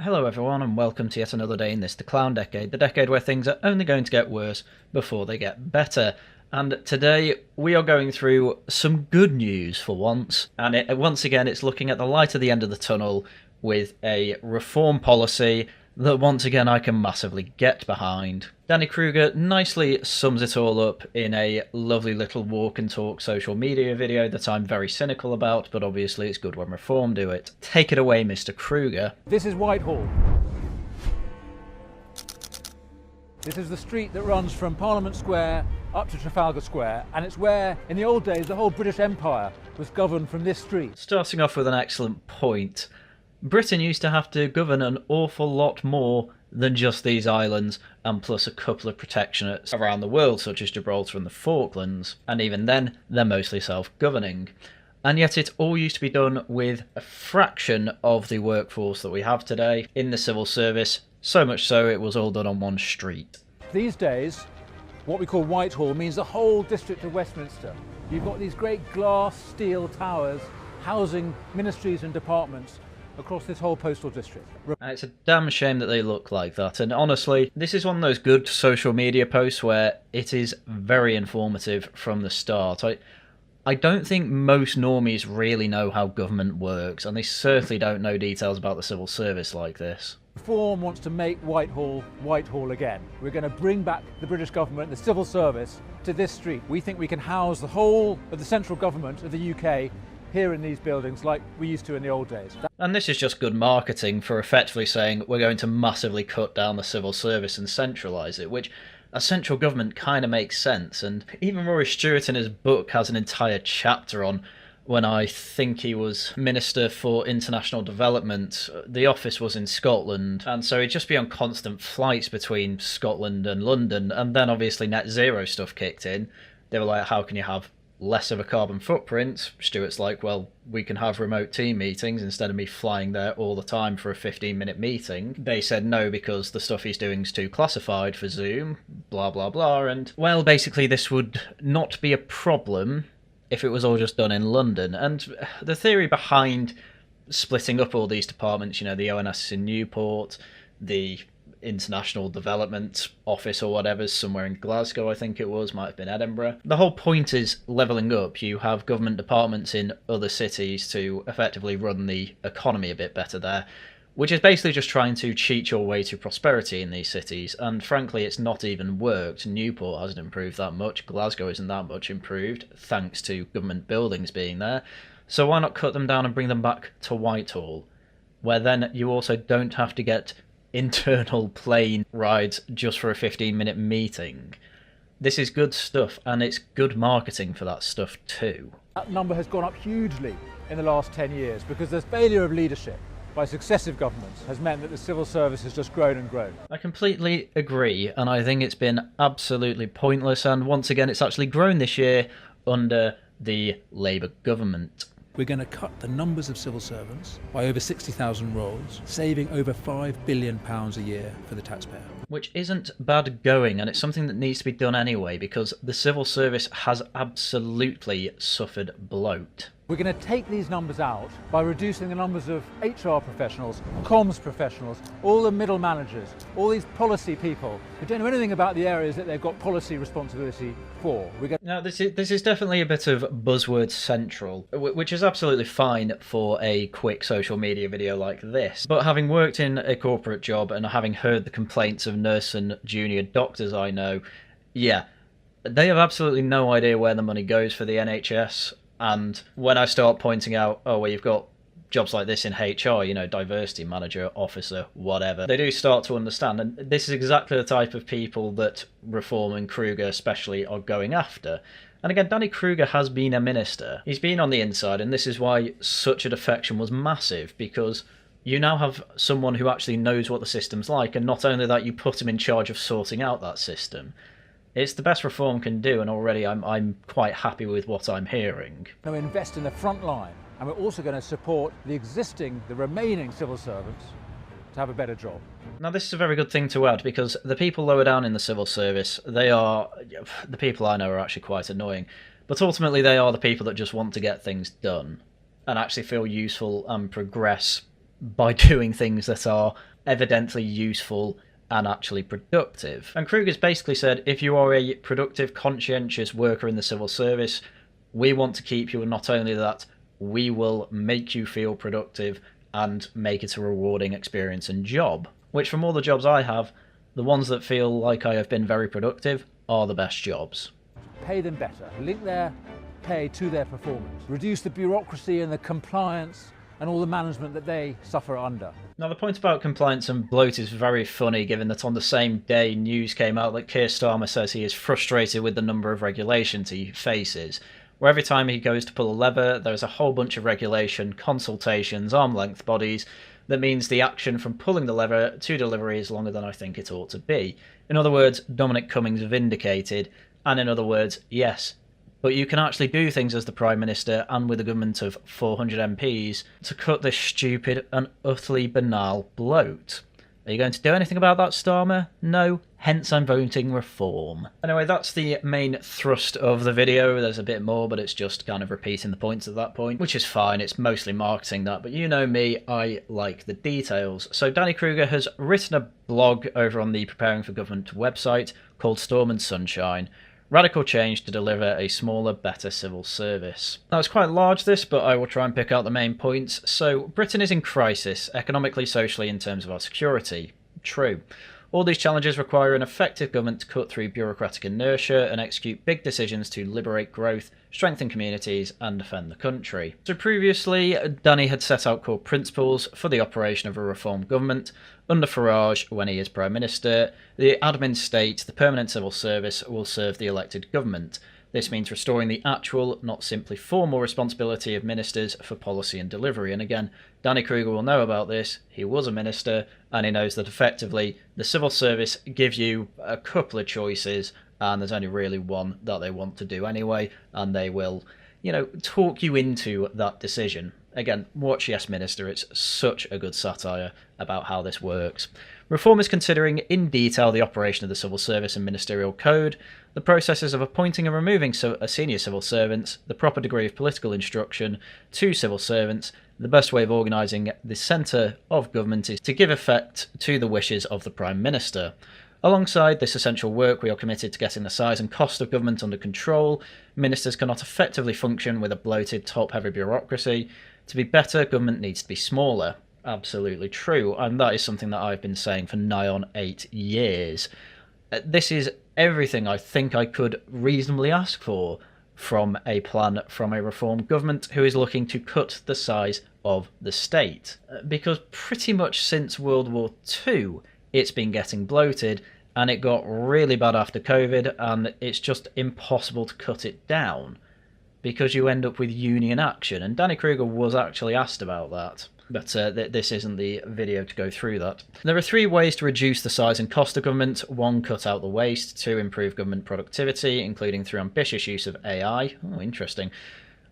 Hello everyone and welcome to yet another day in this The Clown Decade, the decade where things are only going to get worse before they get better. And today we are going through some good news for once, and once again it's looking at the light at the end of the tunnel with a reform policy that once again I can massively get behind. Danny Kruger nicely sums it all up in a lovely little walk and talk social media video that I'm very cynical about, but obviously it's good when reform do it. Take it away, Mr. Kruger. This is Whitehall. This is the street that runs from Parliament Square up to Trafalgar Square, and it's where, in the old days, the whole British Empire was governed from this street. Starting off with an excellent point. Britain used to have to govern an awful lot more than just these islands, and plus a couple of protectorates around the world, such as Gibraltar and the Falklands, and even then, they're mostly self-governing. And yet it all used to be done with a fraction of the workforce that we have today in the civil service, so much so it was all done on one street. These days, what we call Whitehall means the whole district of Westminster. You've got these great glass steel towers housing ministries and departments across this whole postal district. It's a damn shame that they look like that, and honestly, this is one of those good social media posts where it is very informative from the start. I don't think most normies really know how government works, and they certainly don't know details about the civil service like this. Reform wants to make Whitehall, Whitehall again. We're going to bring back the British government, the civil service, to this street. We think we can house the whole of the central government of the UK here in these buildings like we used to in the old days. And this is just good marketing for effectively saying we're going to massively cut down the civil service and centralise it, which a central government kind of makes sense. And even Rory Stewart in his book has an entire chapter on when I think he was Minister for International Development. The office was in Scotland, and so he'd just be on constant flights between Scotland and London, and then obviously net zero stuff kicked in. They were like, how can you have less of a carbon footprint? Stewart's like, well, we can have remote team meetings instead of me flying there all the time for a 15-minute meeting. They said no because the stuff he's doing is too classified for Zoom, blah blah blah, and well, basically this would not be a problem if it was all just done in London. And the theory behind splitting up all these departments, you know, the ONS in Newport, the International Development Office or whatever, somewhere in Glasgow I think it was, might have been Edinburgh. The whole point is levelling up. You have government departments in other cities to effectively run the economy a bit better there, which is basically just trying to cheat your way to prosperity in these cities, and frankly it's not even worked. Newport hasn't improved that much, Glasgow isn't that much improved, thanks to government buildings being there, so why not cut them down and bring them back to Whitehall, where then you also don't have to get internal plane rides just for a 15-minute meeting. This is good stuff, and it's good marketing for that stuff too. That number has gone up hugely in the last 10 years because the failure of leadership by successive governments has meant that the civil service has just grown and grown. I completely agree, and I think it's been absolutely pointless, and once again it's actually grown this year under the Labour government. We're going to cut the numbers of civil servants by over 60,000 roles, saving over £5 billion a year for the taxpayer. Which isn't bad going, and it's something that needs to be done anyway, because the civil service has absolutely suffered bloat. We're going to take these numbers out by reducing the numbers of HR professionals, comms professionals, all the middle managers, all these policy people who don't know anything about the areas that they've got policy responsibility for. Now, this is definitely a bit of buzzword central, which is absolutely fine for a quick social media video like this. But having worked in a corporate job and having heard the complaints of nurse and junior doctors I know, yeah, they have absolutely no idea where the money goes for the NHS. And when I start pointing out, oh, well, you've got jobs like this in HR, you know, diversity manager, officer, whatever, they do start to understand. And this is exactly the type of people that Reform and Kruger especially are going after. And again, Danny Kruger has been a minister. He's been on the inside, and this is why such a defection was massive, because you now have someone who actually knows what the system's like, and not only that, you put him in charge of sorting out that system. It's the best Reform can do, and already I'm quite happy with what I'm hearing. We're going to invest in the front line, and we're also going to support the remaining civil servants to have a better job. Now, this is a very good thing to add, because the people lower down in the civil service, the people I know are actually quite annoying, but ultimately they are the people that just want to get things done and actually feel useful and progress by doing things that are evidently useful and actually productive. And Kruger's basically said, if you are a productive, conscientious worker in the civil service, we want to keep you, and not only that, we will make you feel productive and make it a rewarding experience and job. Which, from all the jobs I have, the ones that feel like I have been very productive are the best jobs. Pay them better, link their pay to their performance, reduce the bureaucracy and the compliance and all the management that they suffer under. Now, the point about compliance and bloat is very funny, given that on the same day news came out that Keir Starmer says he is frustrated with the number of regulations he faces, where every time he goes to pull a lever, there's a whole bunch of regulation, consultations, arm-length bodies. That means the action from pulling the lever to delivery is longer than I think it ought to be. In other words, Dominic Cummings vindicated, and in other words, yes, but you can actually do things as the Prime Minister and with a government of 400 MPs to cut this stupid and utterly banal bloat. Are you going to do anything about that, Starmer? No, hence I'm voting reform. Anyway, that's the main thrust of the video. There's a bit more, but it's just kind of repeating the points at that point, which is fine. It's mostly marketing that, but you know me, I like the details. So Danny Kruger has written a blog over on the Preparing for Government website called Storm and Sunshine. Radical change to deliver a smaller, better civil service. Now, it's quite large, this, but I will try and pick out the main points. So, Britain is in crisis, economically, socially, in terms of our security. True. All these challenges require an effective government to cut through bureaucratic inertia and execute big decisions to liberate growth, strengthen communities, and defend the country. So previously, Danny had set out core principles for the operation of a reform government. Under Farage, when he is Prime Minister, the admin state, the permanent civil service, will serve the elected government. This means restoring the actual, not simply formal, responsibility of ministers for policy and delivery. And again, Danny Kruger will know about this. He was a minister, and he knows that effectively the civil service gives you a couple of choices, and there's only really one that they want to do anyway, and they will, talk you into that decision. Again, watch Yes Minister, it's such a good satire about how this works. Reform is considering in detail the operation of the civil service and ministerial code, the processes of appointing and removing senior civil servants, the proper degree of political instruction to civil servants. The best way of organising the centre of government is to give effect to the wishes of the Prime Minister. Alongside this essential work, we are committed to getting the size and cost of government under control. Ministers cannot effectively function with a bloated, top-heavy bureaucracy. To be better, government needs to be smaller. Absolutely true, and that is something that I've been saying for nigh on 8 years. This is everything I think I could reasonably ask for from a plan from a reform government who is looking to cut the size of the state. Because pretty much since World War II, it's been getting bloated, and it got really bad after COVID, and it's just impossible to cut it down, because you end up with union action, and Danny Kruger was actually asked about that. But this isn't the video to go through that. There are 3 ways to reduce the size and cost of government. 1, cut out the waste. 2, improve government productivity, including through ambitious use of AI. Oh, interesting.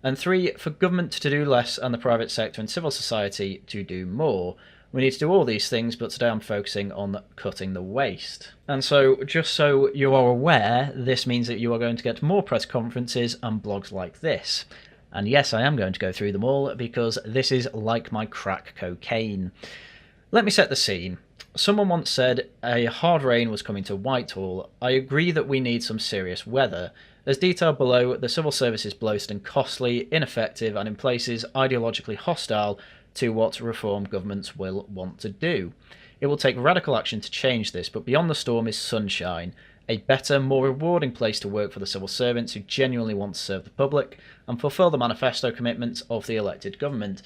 And 3, for government to do less and the private sector and civil society to do more. We need to do all these things, but today I'm focusing on cutting the waste. And so, just so you are aware, this means that you are going to get more press conferences and blogs like this. And yes, I am going to go through them all, because this is like my crack cocaine. Let me set the scene. Someone once said a hard rain was coming to Whitehall. I agree that we need some serious weather. As detailed below, the civil service is bloated and costly, ineffective, and in places ideologically hostile to what reform governments will want to do. It will take radical action to change this, but beyond the storm is sunshine. A better, more rewarding place to work for the civil servants who genuinely want to serve the public and fulfil the manifesto commitments of the elected government.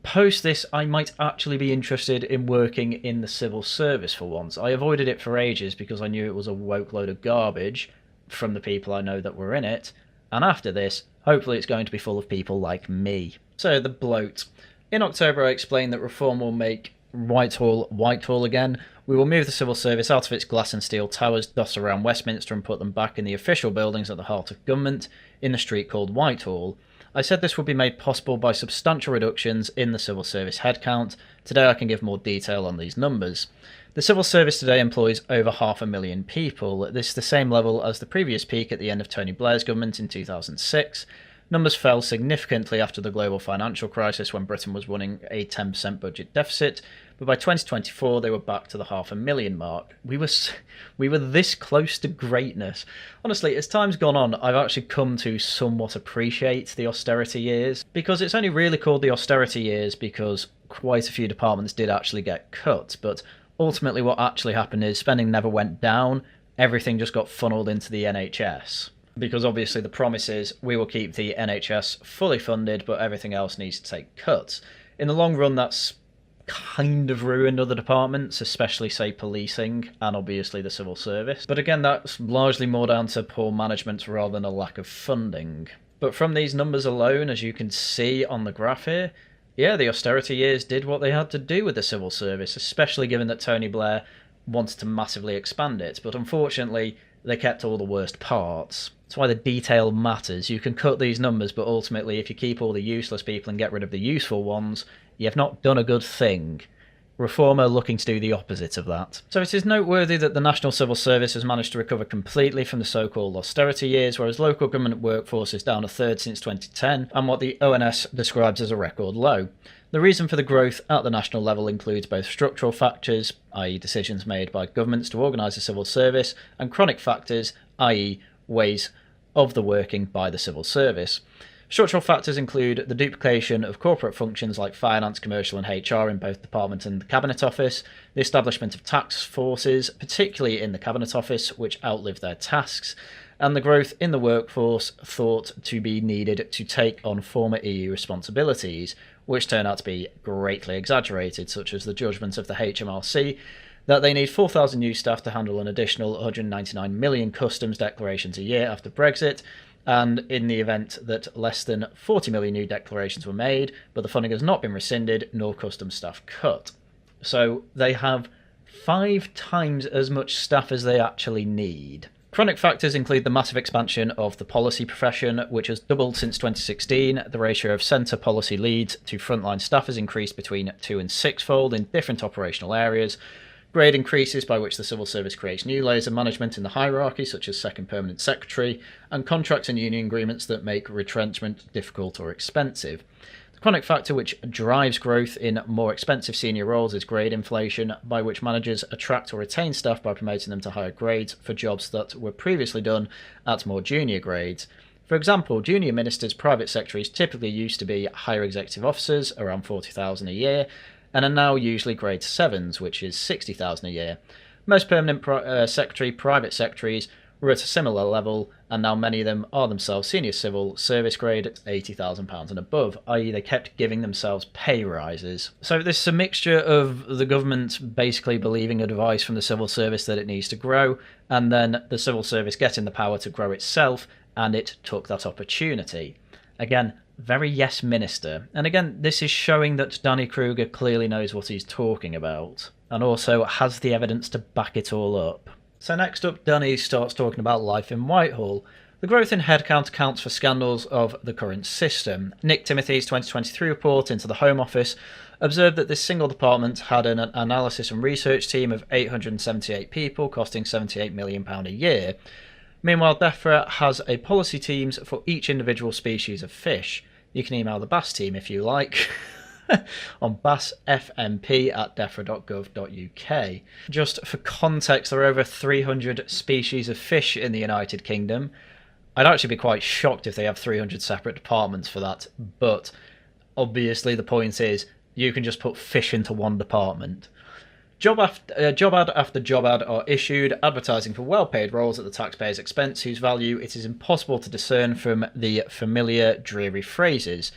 Post this, I might actually be interested in working in the civil service for once. I avoided it for ages because I knew it was a woke load of garbage from the people I know that were in it, and after this, hopefully it's going to be full of people like me. So, the bloat. In October I explained that reform will make Whitehall again. We will move the civil service out of its glass and steel towers dotted around Westminster and put them back in the official buildings at the heart of government, in the street called Whitehall. I said this would be made possible by substantial reductions in the civil service headcount. Today I can give more detail on these numbers. The civil service today employs over 500,000 people. This is the same level as the previous peak at the end of Tony Blair's government in 2006. Numbers fell significantly after the global financial crisis when Britain was running a 10% budget deficit, but by 2024 they were back to the 500,000 mark. We were this close to greatness. Honestly, as time's gone on, I've actually come to somewhat appreciate the austerity years, because it's only really called the austerity years because quite a few departments did actually get cut, but ultimately what actually happened is spending never went down, everything just got funneled into the NHS. Because obviously the promise is we will keep the NHS fully funded, but everything else needs to take cuts. In the long run, that's kind of ruined other departments, especially, say, policing and obviously the civil service. But again, that's largely more down to poor management rather than a lack of funding. But from these numbers alone, as you can see on the graph here, yeah, the austerity years did what they had to do with the civil service, especially given that Tony Blair wanted to massively expand it. But unfortunately, they kept all the worst parts. That's why the detail matters. You can cut these numbers, but ultimately, if you keep all the useless people and get rid of the useful ones, you have not done a good thing. Reform are looking to do the opposite of that. So it is noteworthy that the National Civil Service has managed to recover completely from the so-called austerity years, whereas local government workforce is down a third since 2010, and what the ONS describes as a record low. The reason for the growth at the national level includes both structural factors, i.e. decisions made by governments to organise the civil service, and chronic factors, i.e. ways of the working by the civil service. Structural factors include the duplication of corporate functions like finance, commercial and HR in both Parliament and the Cabinet Office, the establishment of task forces, particularly in the Cabinet Office, which outlive their tasks, and the growth in the workforce thought to be needed to take on former EU responsibilities, which turn out to be greatly exaggerated, such as the judgment of the HMRC that they need 4,000 new staff to handle an additional 199 million customs declarations a year after Brexit, and in the event that less than 40 million new declarations were made, but the funding has not been rescinded, nor customs staff cut. So they have 5 times as much staff as they actually need. Chronic factors include the massive expansion of the policy profession, which has doubled since 2016. The ratio of centre policy leads to frontline staff has increased between 2 and 6-fold in different operational areas. Grade increases by which the civil service creates new layers of management in the hierarchy, such as second permanent secretary, and contracts and union agreements that make retrenchment difficult or expensive. The chronic factor which drives growth in more expensive senior roles is grade inflation, by which managers attract or retain staff by promoting them to higher grades for jobs that were previously done at more junior grades. For example, junior ministers' private secretaries typically used to be higher executive officers, around 40,000 a year, and are now usually grade 7s, which is 60,000 a year. Most permanent private secretaries were at a similar level, and now many of them are themselves senior civil service grade at £80,000 and above, i.e. they kept giving themselves pay rises. So this is a mixture of the government basically believing advice from the civil service that it needs to grow, and then the civil service getting the power to grow itself, and it took that opportunity. Again, very yes minister. And again, this is showing that Danny Kruger clearly knows what he's talking about, and also has the evidence to back it all up. So next up, Danny starts talking about life in Whitehall. The growth in headcount accounts for scandals of the current system. Nick Timothy's 2023 report into the Home Office observed that this single department had an analysis and research team of 878 people, costing £78 million a year. Meanwhile, DEFRA has a policy teams for each individual species of fish. You can email the Bass team if you like on bassfmp@defra.gov.uk. Just for context, there are over 300 species of fish in the United Kingdom. I'd actually be quite shocked if they have 300 separate departments for that, but obviously the point is you can just put fish into one department. Job ad after job ad are issued, advertising for well-paid roles at the taxpayer's expense, whose value it is impossible to discern from the familiar, dreary phrases.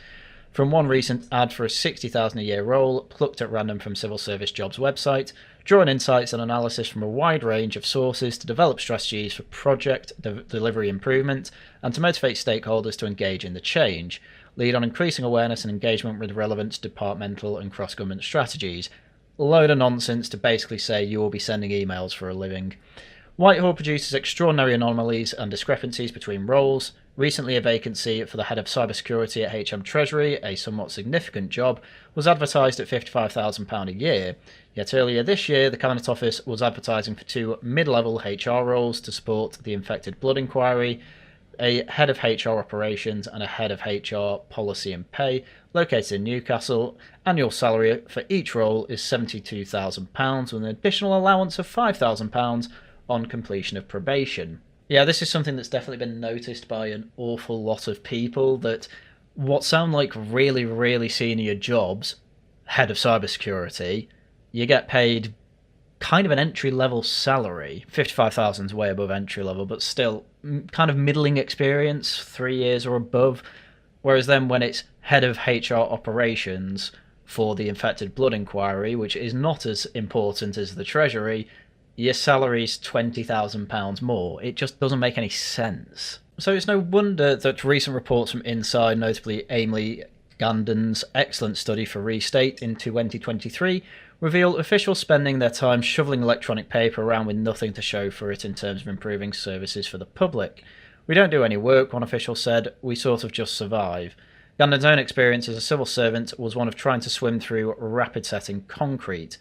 From one recent ad for a £60,000 a year role, plucked at random from Civil Service Jobs website, drawing insights and analysis from a wide range of sources to develop strategies for project delivery improvement, and to motivate stakeholders to engage in the change, lead on increasing awareness and engagement with relevant departmental and cross-government strategies. Load of nonsense to basically say you will be sending emails for a living. Whitehall produces extraordinary anomalies and discrepancies between roles. Recently, a vacancy for the head of cybersecurity at HM Treasury, a somewhat significant job, was advertised at £55,000 a year. Yet earlier this year, the Cabinet Office was advertising for 2 mid-level HR roles to support the infected blood inquiry. a head of HR operations and a head of HR policy and pay, located in Newcastle. Annual salary for each role is £72,000 with an additional allowance of £5,000 on completion of probation. Yeah, this is something that's definitely been noticed by an awful lot of people, that what sound like really, really senior jobs, head of cybersecurity, you get paid kind of an entry-level salary. 55,000 is way above entry-level, but still kind of middling experience, 3 years or above. Whereas then when it's head of HR operations for the infected blood inquiry, which is not as important as the Treasury, your salary's £20,000 more. It just doesn't make any sense. So it's no wonder that recent reports from Inside, notably Amy Gandon's excellent study for Restate in 2023, reveal officials spending their time shoveling electronic paper around with nothing to show for it in terms of improving services for the public. We don't do any work, one official said, we sort of just survive. Gandon's own experience as a civil servant was one of trying to swim through rapid setting concrete.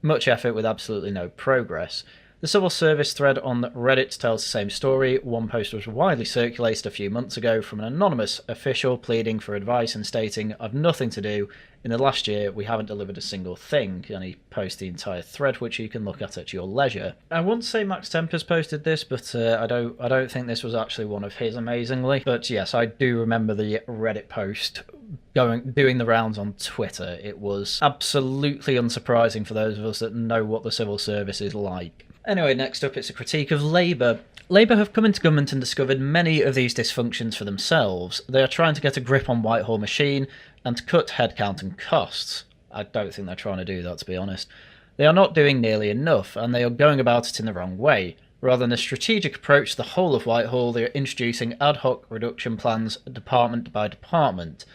Much effort with absolutely no progress. The civil service thread on Reddit tells the same story. One post was widely circulated a few months ago from an anonymous official pleading for advice and stating, I've nothing to do. In the last year, we haven't delivered a single thing. And he posts the entire thread, which you can look at your leisure. I wouldn't say Max Tempers posted this, but I don't think this was actually one of his, amazingly. But yes, I do remember the Reddit post doing the rounds on Twitter. It was absolutely unsurprising for those of us that know what the civil service is like. Anyway, next up, it's a critique of Labour. Labour have come into government and discovered many of these dysfunctions for themselves. They are trying to get a grip on Whitehall machine and to cut headcount and costs. I don't think they're trying to do that, to be honest. They are not doing nearly enough, and they are going about it in the wrong way. Rather than a strategic approach to the whole of Whitehall, they are introducing ad hoc reduction plans department by department.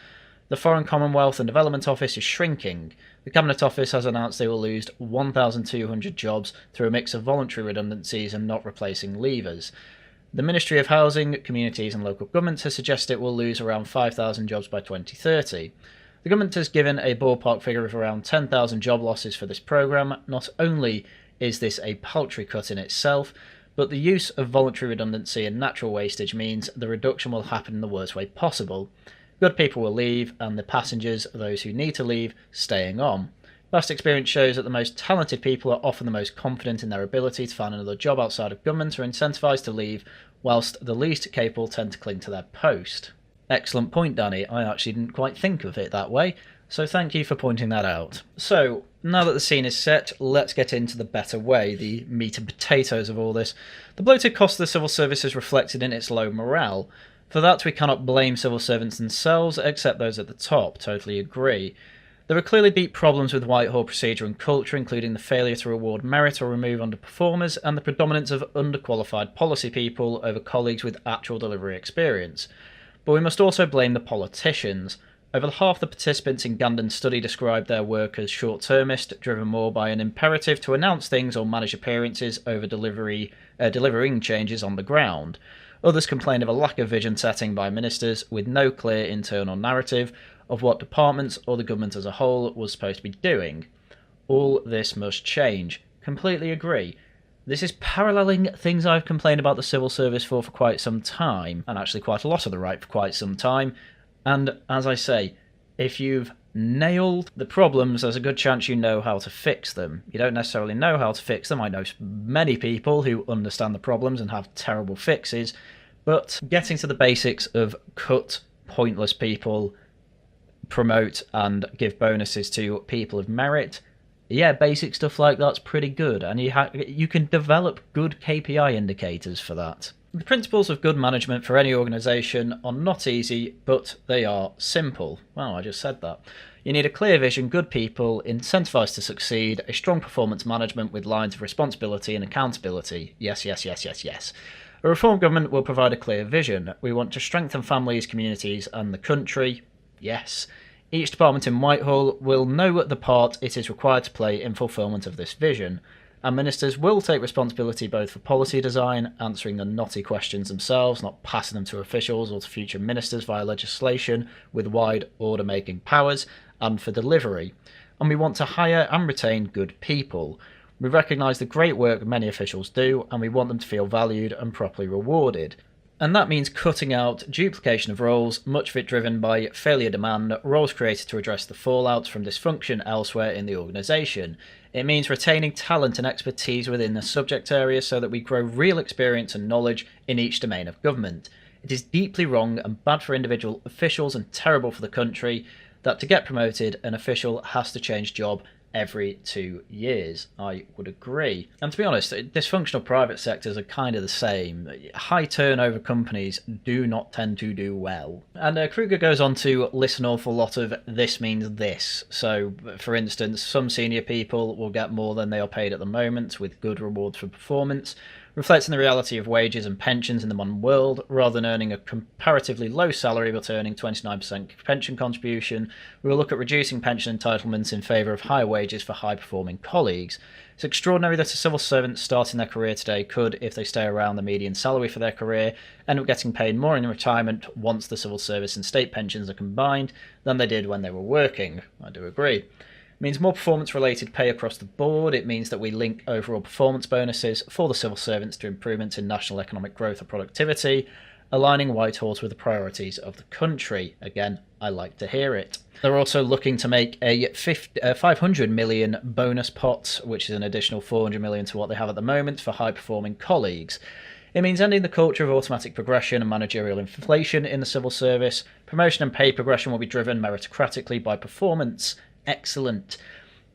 The Foreign Commonwealth and Development Office is shrinking. The Cabinet Office has announced they will lose 1,200 jobs through a mix of voluntary redundancies and not replacing leavers. The Ministry of Housing, Communities and Local Governments has suggested it will lose around 5,000 jobs by 2030. The government has given a ballpark figure of around 10,000 job losses for this programme. Not only is this a paltry cut in itself, but the use of voluntary redundancy and natural wastage means the reduction will happen in the worst way possible. Good people will leave, and the passengers, those who need to leave, staying on. Past experience shows that the most talented people are often the most confident in their ability to find another job outside of government or incentivised to leave, whilst the least capable tend to cling to their post. Excellent point, Danny. I actually didn't quite think of it that way, so thank you for pointing that out. So, now that the scene is set, let's get into the better way, the meat and potatoes of all this. The bloated cost of the civil service is reflected in its low morale. For that, we cannot blame civil servants themselves, except those at the top. Totally agree. There are clearly deep problems with Whitehall procedure and culture, including the failure to reward merit or remove underperformers, and the predominance of underqualified policy people over colleagues with actual delivery experience. But we must also blame the politicians. Over half the participants in Gandon's study described their work as short-termist, driven more by an imperative to announce things or manage appearances over delivering changes on the ground. Others complained of a lack of vision setting by ministers with no clear internal narrative of what departments or the government as a whole was supposed to be doing. All this must change. Completely agree. This is paralleling things I've complained about the civil service for quite some time, and actually quite a lot of the right for quite some time. And as I say, if you've nailed the problems, there's a good chance you know how to fix them. You don't necessarily know how to fix them. I know many people who understand the problems and have terrible fixes, but getting to the basics of cut pointless people, promote and give bonuses to people of merit, yeah, basic stuff like that's pretty good, and you can develop good KPI indicators for that. The principles of good management for any organisation are not easy, but they are simple. Well, I just said that. You need a clear vision, good people, incentivised to succeed, a strong performance management with lines of responsibility and accountability. Yes, yes, yes, yes, yes. A reform government will provide a clear vision. We want to strengthen families, communities and the country. Yes. Each department in Whitehall will know the part it is required to play in fulfilment of this vision. And ministers will take responsibility both for policy design, answering the knotty questions themselves, not passing them to officials or to future ministers via legislation with wide order-making powers, and for delivery. And we want to hire and retain good people. We recognise the great work many officials do, and we want them to feel valued and properly rewarded. And that means cutting out duplication of roles, much of it driven by failure demand, roles created to address the fallout from dysfunction elsewhere in the organisation. It means retaining talent and expertise within the subject area so that we grow real experience and knowledge in each domain of government. It is deeply wrong and bad for individual officials and terrible for the country that to get promoted, an official has to change job every 2 years. I would agree. And to be honest, dysfunctional private sectors are kind of the same. High turnover companies do not tend to do well. And Kruger goes on to list an awful lot of this means this. So, for instance, some senior people will get more than they are paid at the moment with good rewards for performance, reflecting the reality of wages and pensions in the modern world. Rather than earning a comparatively low salary but earning 29% pension contribution, we will look at reducing pension entitlements in favour of higher wages for high-performing colleagues. It's extraordinary that a civil servant starting their career today could, if they stay around the median salary for their career, end up getting paid more in retirement once the civil service and state pensions are combined than they did when they were working. I do agree. It means more performance-related pay across the board. It means that we link overall performance bonuses for the civil servants to improvements in national economic growth or productivity, aligning Whitehall with the priorities of the country. Again, I like to hear it. They're also looking to make a 500 million bonus pot, which is an additional 400 million to what they have at the moment for high-performing colleagues. It means ending the culture of automatic progression and managerial inflation in the civil service. Promotion and pay progression will be driven meritocratically by performance. Excellent.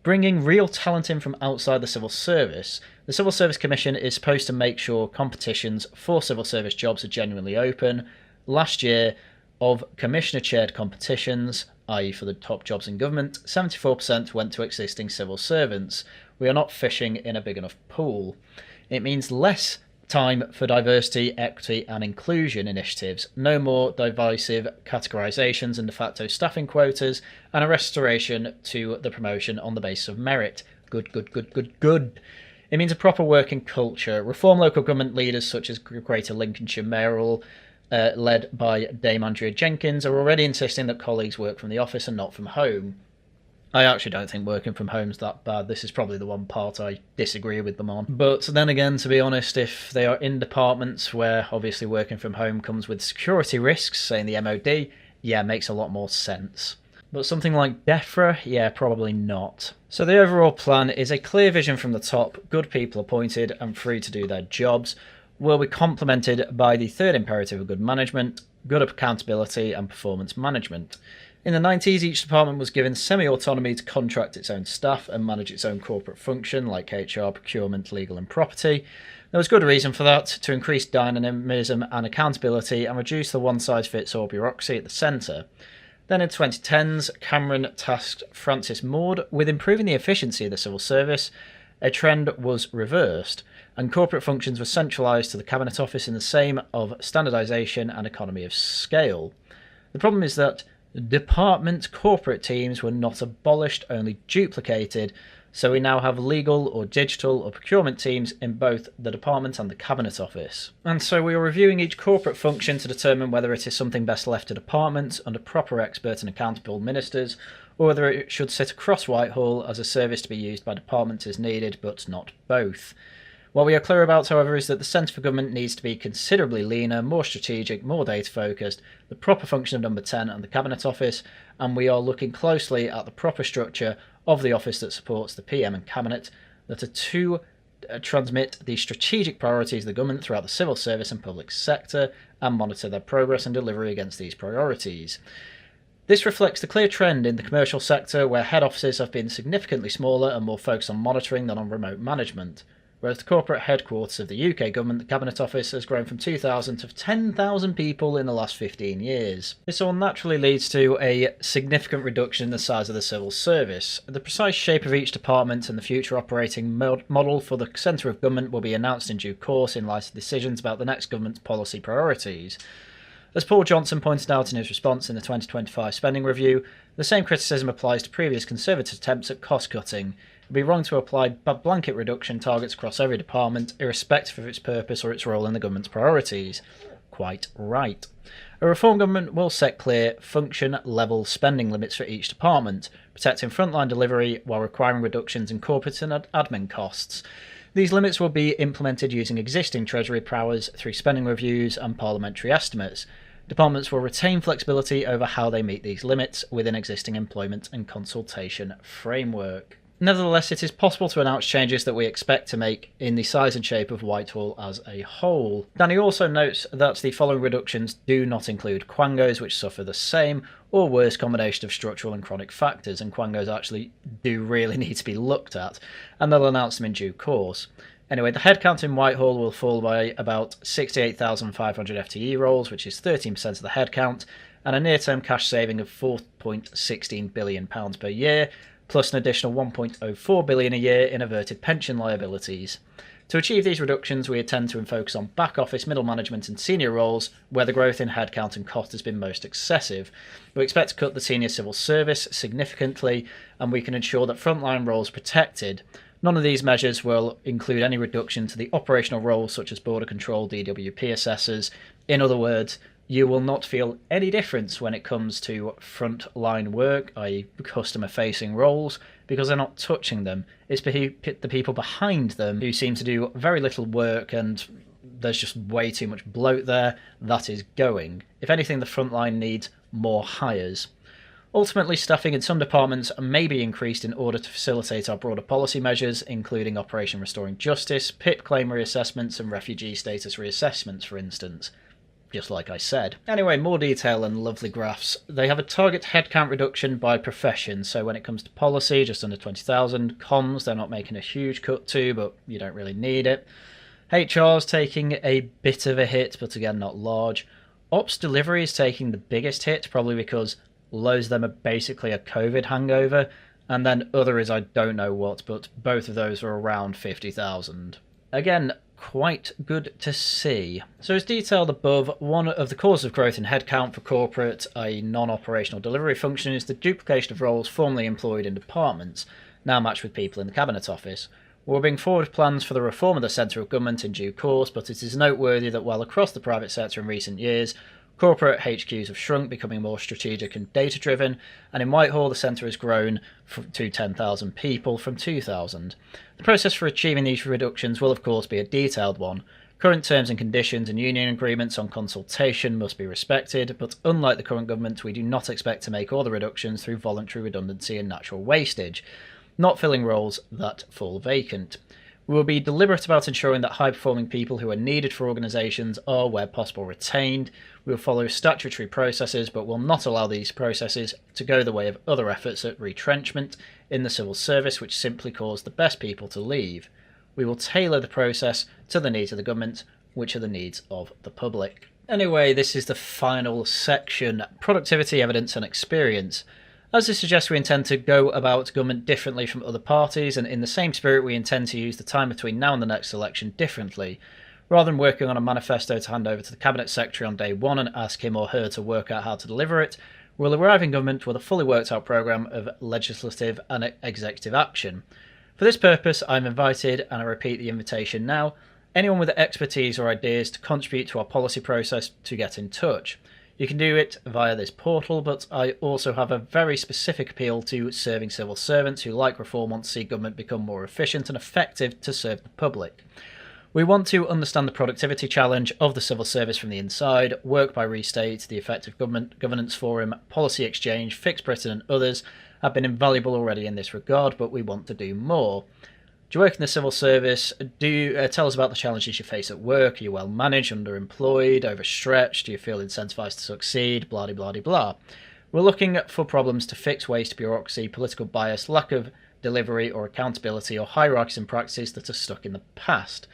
Bringing real talent in from outside the civil service. The Civil Service Commission is supposed to make sure competitions for civil service jobs are genuinely open. Last year, of commissioner-chaired competitions, i.e. for the top jobs in government, 74% went to existing civil servants. We are not fishing in a big enough pool. It means less time for diversity, equity and inclusion initiatives, no more divisive categorisations and de facto staffing quotas, and a restoration to the promotion on the basis of merit. Good, good, good, good, good. It means a proper working culture. Reform local government leaders such as Greater Lincolnshire Mayoral, led by Dame Andrea Jenkins, are already insisting that colleagues work from the office and not from home. I actually don't think working from home's that bad. This is probably the one part I disagree with them on. But then again, to be honest, if they are in departments where obviously working from home comes with security risks, say in the MOD, yeah, makes a lot more sense. But something like DEFRA, yeah, probably not. So the overall plan is a clear vision from the top, good people appointed and free to do their jobs, will be complemented by the third imperative of good management, good accountability and performance management. In the 90s, each department was given semi-autonomy to contract its own staff and manage its own corporate function, like HR, procurement, legal and property. There was good reason for that, to increase dynamism and accountability and reduce the one-size-fits-all bureaucracy at the centre. Then in 2010s, Cameron tasked Francis Maude with improving the efficiency of the civil service. A trend was reversed, and corporate functions were centralised to the Cabinet Office in the same of standardisation and economy of scale. The problem is that department corporate teams were not abolished, only duplicated, so we now have legal or digital or procurement teams in both the department and the Cabinet Office. And so we are reviewing each corporate function to determine whether it is something best left to departments under proper expert and accountable ministers, or whether it should sit across Whitehall as a service to be used by departments as needed, but not both. What we are clear about, however, is that the Centre for Government needs to be considerably leaner, more strategic, more data-focused, the proper function of Number 10 and the Cabinet Office, and we are looking closely at the proper structure of the office that supports the PM and Cabinet, that are to transmit the strategic priorities of the government throughout the civil service and public sector, and monitor their progress and delivery against these priorities. This reflects the clear trend in the commercial sector, where head offices have been significantly smaller and more focused on monitoring than on remote management. Whereas the corporate headquarters of the UK government, the Cabinet Office, has grown from 2,000 to 10,000 people in the last 15 years. This all naturally leads to a significant reduction in the size of the civil service. The precise shape of each department and the future operating model for the centre of government will be announced in due course in light of decisions about the next government's policy priorities. As Paul Johnson pointed out in his response in the 2025 spending review, the same criticism applies to previous Conservative attempts at cost-cutting. It would be wrong to apply blanket reduction targets across every department, irrespective of its purpose or its role in the government's priorities. Quite right. A reform government will set clear, function-level spending limits for each department, protecting frontline delivery while requiring reductions in corporate and admin costs. These limits will be implemented using existing Treasury powers through spending reviews and parliamentary estimates. Departments will retain flexibility over how they meet these limits within existing employment and consultation framework. Nevertheless, it is possible to announce changes that we expect to make in the size and shape of Whitehall as a whole. Danny also notes that the following reductions do not include quangos, which suffer the same or worse combination of structural and chronic factors, and quangos actually do really need to be looked at, and they'll announce them in due course. Anyway, the headcount in Whitehall will fall by about 68,500 FTE roles, which is 13% of the headcount, and a near-term cash saving of £4.16 billion per year, plus an additional £1.04 billion a year in averted pension liabilities. To achieve these reductions, we intend to focus on back office, middle management and senior roles, where the growth in headcount and cost has been most excessive. We expect to cut the senior civil service significantly, and we can ensure that frontline roles are protected. None of these measures will include any reduction to the operational roles such as border control, DWP assessors. In other words, you will not feel any difference when it comes to frontline work, i.e. customer-facing roles, because they're not touching them. It's the people behind them who seem to do very little work, and there's just way too much bloat there. That is going. If anything, the frontline needs more hires. Ultimately, staffing in some departments may be increased in order to facilitate our broader policy measures, including Operation Restoring Justice, PIP claim reassessments, and refugee status reassessments, for instance. Just like I said. Anyway, more detail and lovely graphs. They have a target headcount reduction by profession, so when it comes to policy, just under 20,000. Comms, they're not making a huge cut to, but you don't really need it. HR's taking a bit of a hit, but again, not large. Ops delivery is taking the biggest hit, probably because loads of them are basically a COVID hangover, and then other is I don't know what, but both of those are around 50,000. Again, quite good to see. So as detailed above, one of the causes of growth in headcount for corporate, i.e. non-operational delivery function, is the duplication of roles formerly employed in departments, now matched with people in the Cabinet Office. We'll bring forward plans for the reform of the central government in due course, but it is noteworthy that while across the private sector in recent years, corporate HQs have shrunk, becoming more strategic and data-driven, and in Whitehall the centre has grown to 10,000 people from 2,000. The process for achieving these reductions will of course be a detailed one. Current terms and conditions and union agreements on consultation must be respected, but unlike the current government, we do not expect to make all the reductions through voluntary redundancy and natural wastage, not filling roles that fall vacant. We will be deliberate about ensuring that high-performing people who are needed for organisations are, where possible, retained. We will follow statutory processes, but will not allow these processes to go the way of other efforts at retrenchment in the civil service, which simply cause the best people to leave. We will tailor the process to the needs of the government, which are the needs of the public. Anyway, this is the final section, productivity, evidence and experience. As this suggests, we intend to go about government differently from other parties, and in the same spirit we intend to use the time between now and the next election differently. Rather than working on a manifesto to hand over to the Cabinet Secretary on day one and ask him or her to work out how to deliver it, we'll arrive in government with a fully worked out programme of legislative and executive action. For this purpose, I'm invited, and I repeat the invitation now, anyone with expertise or ideas to contribute to our policy process to get in touch. You can do it via this portal, but I also have a very specific appeal to serving civil servants who, like reform, want to see government become more efficient and effective to serve the public. We want to understand the productivity challenge of the civil service from the inside. Work by Restate, the Effective Government Governance Forum, Policy Exchange, Fix Britain and others have been invaluable already in this regard, but we want to do more. Do you work in the civil service? Tell us about the challenges you face at work. Are you well managed, underemployed, overstretched? Do you feel incentivised to succeed? Blah, blah, blah, blah. We're looking for problems to fix waste, bureaucracy, political bias, lack of delivery or accountability, or hierarchies and practices that are stuck in the past.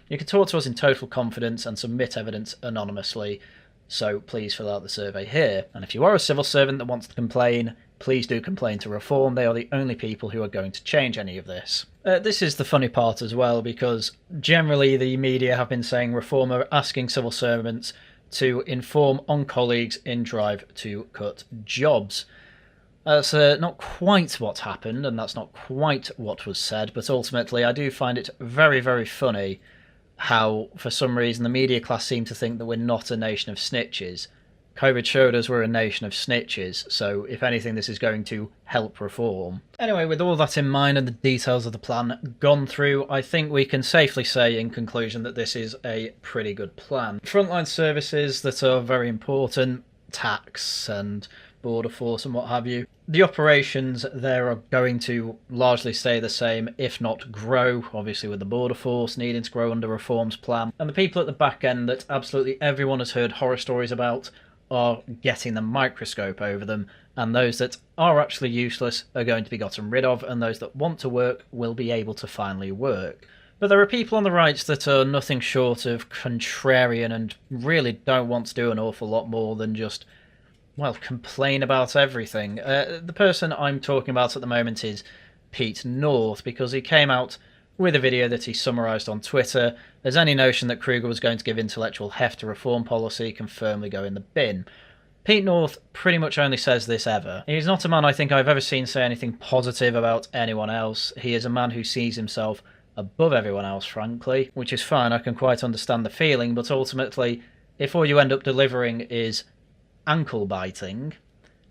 You can talk to us in total confidence and submit evidence anonymously, so please fill out the survey here. And if you are a civil servant that wants to complain, please do complain to Reform. They are the only people who are going to change any of this. This is the funny part as well, because generally the media have been saying Reform are asking civil servants to inform on colleagues in drive to cut jobs. That's not quite what happened, and that's not quite what was said, but ultimately I do find it very, very funny how, for some reason, the media class seem to think that we're not a nation of snitches. COVID showed us we're a nation of snitches, so if anything, this is going to help reform. Anyway, with all that in mind and the details of the plan gone through, I think we can safely say in conclusion that this is a pretty good plan. Frontline services that are very important, tax and border force and what have you. The operations there are going to largely stay the same, if not grow, obviously with the border force needing to grow under Reform's plan. And the people at the back end that absolutely everyone has heard horror stories about are getting the microscope over them, and those that are actually useless are going to be gotten rid of, and those that want to work will be able to finally work. But there are people on the right that are nothing short of contrarian and really don't want to do an awful lot more than just, well, complain about everything. The person I'm talking about at the moment is Pete North, because he came out with a video that he summarised on Twitter as any notion that Kruger was going to give intellectual heft to reform policy can firmly go in the bin. Pete North pretty much only says this ever. He's not a man I think I've ever seen say anything positive about anyone else. He is a man who sees himself above everyone else, frankly, which is fine, I can quite understand the feeling, but ultimately, if all you end up delivering is ankle biting,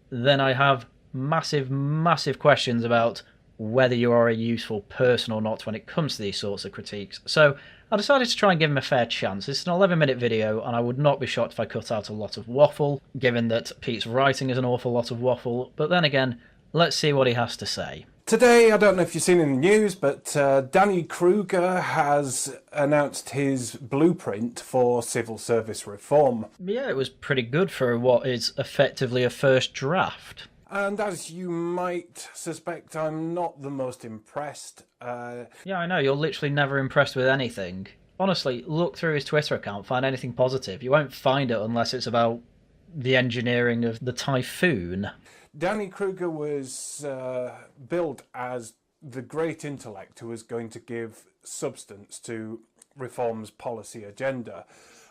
then I have massive, massive questions about whether you are a useful person or not when it comes to these sorts of critiques. So I decided to try and give him a fair chance. It's an 11-minute video, and I would not be shocked if I cut out a lot of waffle, given that Pete's writing is an awful lot of waffle. But then again, let's see what he has to say. Today, I don't know if you've seen in the news, but Danny Kruger has announced his blueprint for civil service reform. Yeah, it was pretty good for what is effectively a first draft. And as you might suspect, I'm not the most impressed. Yeah, I know, you're literally never impressed with anything. Honestly, look through his Twitter account, find anything positive. You won't find it unless it's about the engineering of the Typhoon. Danny Kruger was billed as the great intellect who was going to give substance to Reform's policy agenda.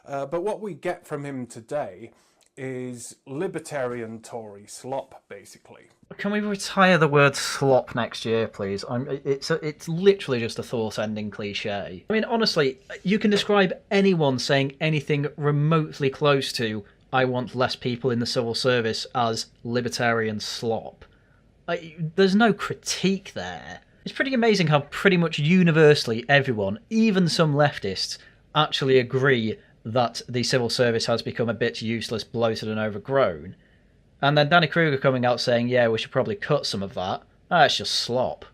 But what we get from him today is libertarian Tory slop, basically. Can we retire the word slop next year, please? It's literally just a thought-ending cliche. I mean, honestly, you can describe anyone saying anything remotely close to "I want less people in the civil service" as libertarian slop. There's no critique there. It's pretty amazing how pretty much universally everyone, even some leftists, actually agree that the civil service has become a bit useless, bloated and overgrown. And then Danny Kruger coming out saying, yeah, we should probably cut some of that. That's just slop.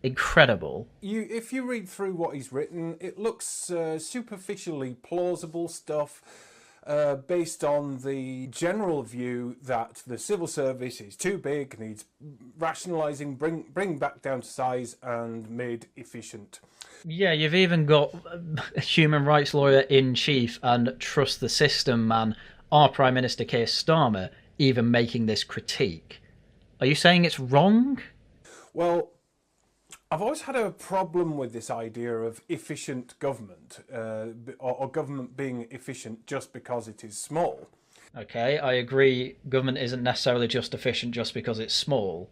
Incredible. If you read through what he's written, it looks superficially plausible stuff based on the general view that the civil service is too big, needs rationalising, bring back down to size and made efficient. Yeah, you've even got a human rights lawyer in chief and trust the system man, our Prime Minister Keir Starmer, even making this critique. Are you saying it's wrong? Well, I've always had a problem with this idea of efficient government, or government being efficient just because it is small. Okay, I agree, government isn't necessarily just efficient just because it's small.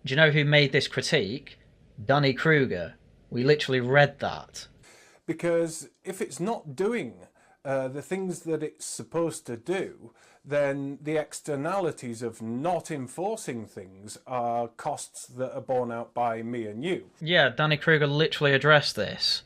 Do you know who made this critique? Danny Kruger. We literally read that. Because if it's not doing the things that it's supposed to do, then the externalities of not enforcing things are costs that are borne out by me and you. Yeah, Danny Kruger literally addressed this.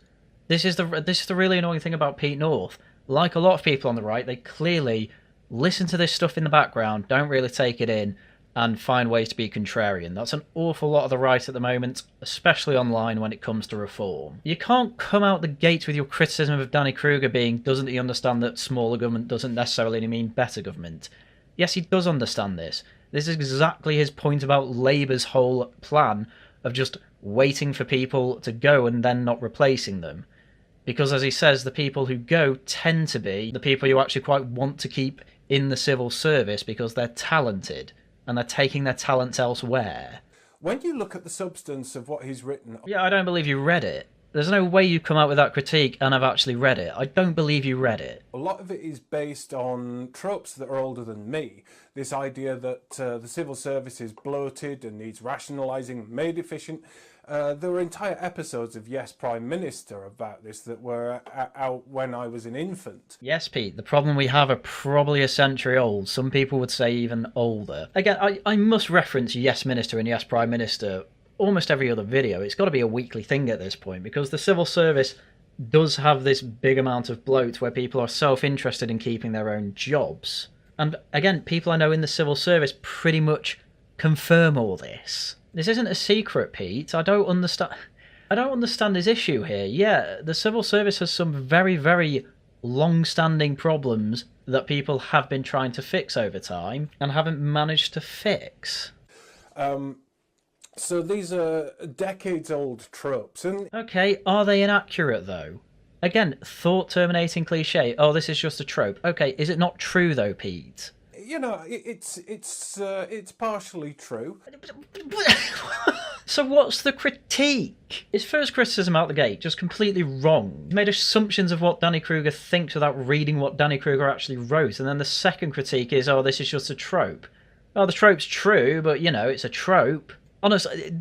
This is the really annoying thing about Pete North. Like a lot of people on the right, they clearly listen to this stuff in the background, don't really take it in, and find ways to be contrarian. That's an awful lot of the right at the moment, especially online when it comes to reform. You can't come out the gate with your criticism of Danny Kruger being, doesn't he understand that smaller government doesn't necessarily mean better government? Yes, he does understand this. This is exactly his point about Labour's whole plan of just waiting for people to go and then not replacing them. Because as he says, the people who go tend to be the people you actually quite want to keep in the civil service because they're talented. And they're taking their talents elsewhere. When you look at the substance of what he's written... Yeah, I don't believe you read it. There's no way you come out with that critique and have actually read it. I don't believe you read it. A lot of it is based on tropes that are older than me. This idea that the civil service is bloated and needs rationalising, made efficient. There were entire episodes of Yes Prime Minister about this that were out when I was an infant. Yes, Pete, the problem we have are probably a century old. Some people would say even older. Again, I must reference Yes Minister and Yes Prime Minister almost every other video. It's got to be a weekly thing at this point, because the civil service does have this big amount of bloat where people are self-interested in keeping their own jobs. And again, people I know in the civil service pretty much confirm all this. This isn't a secret, Pete. I don't understand his issue here. Yeah, the civil service has some very, very long-standing problems that people have been trying to fix over time and haven't managed to fix. So these are decades-old tropes. And Okay, are they inaccurate, though? Again, thought-terminating cliche. Oh, this is just a trope. Okay, is it not true, though, Pete? you know, it's partially true. So what's the critique? His first criticism out the gate, just completely wrong. He made assumptions of what Danny Kruger thinks without reading what Danny Kruger actually wrote. And then the second critique is, oh, this is just a trope. Oh, the trope's true, but, you know, it's a trope. Honestly,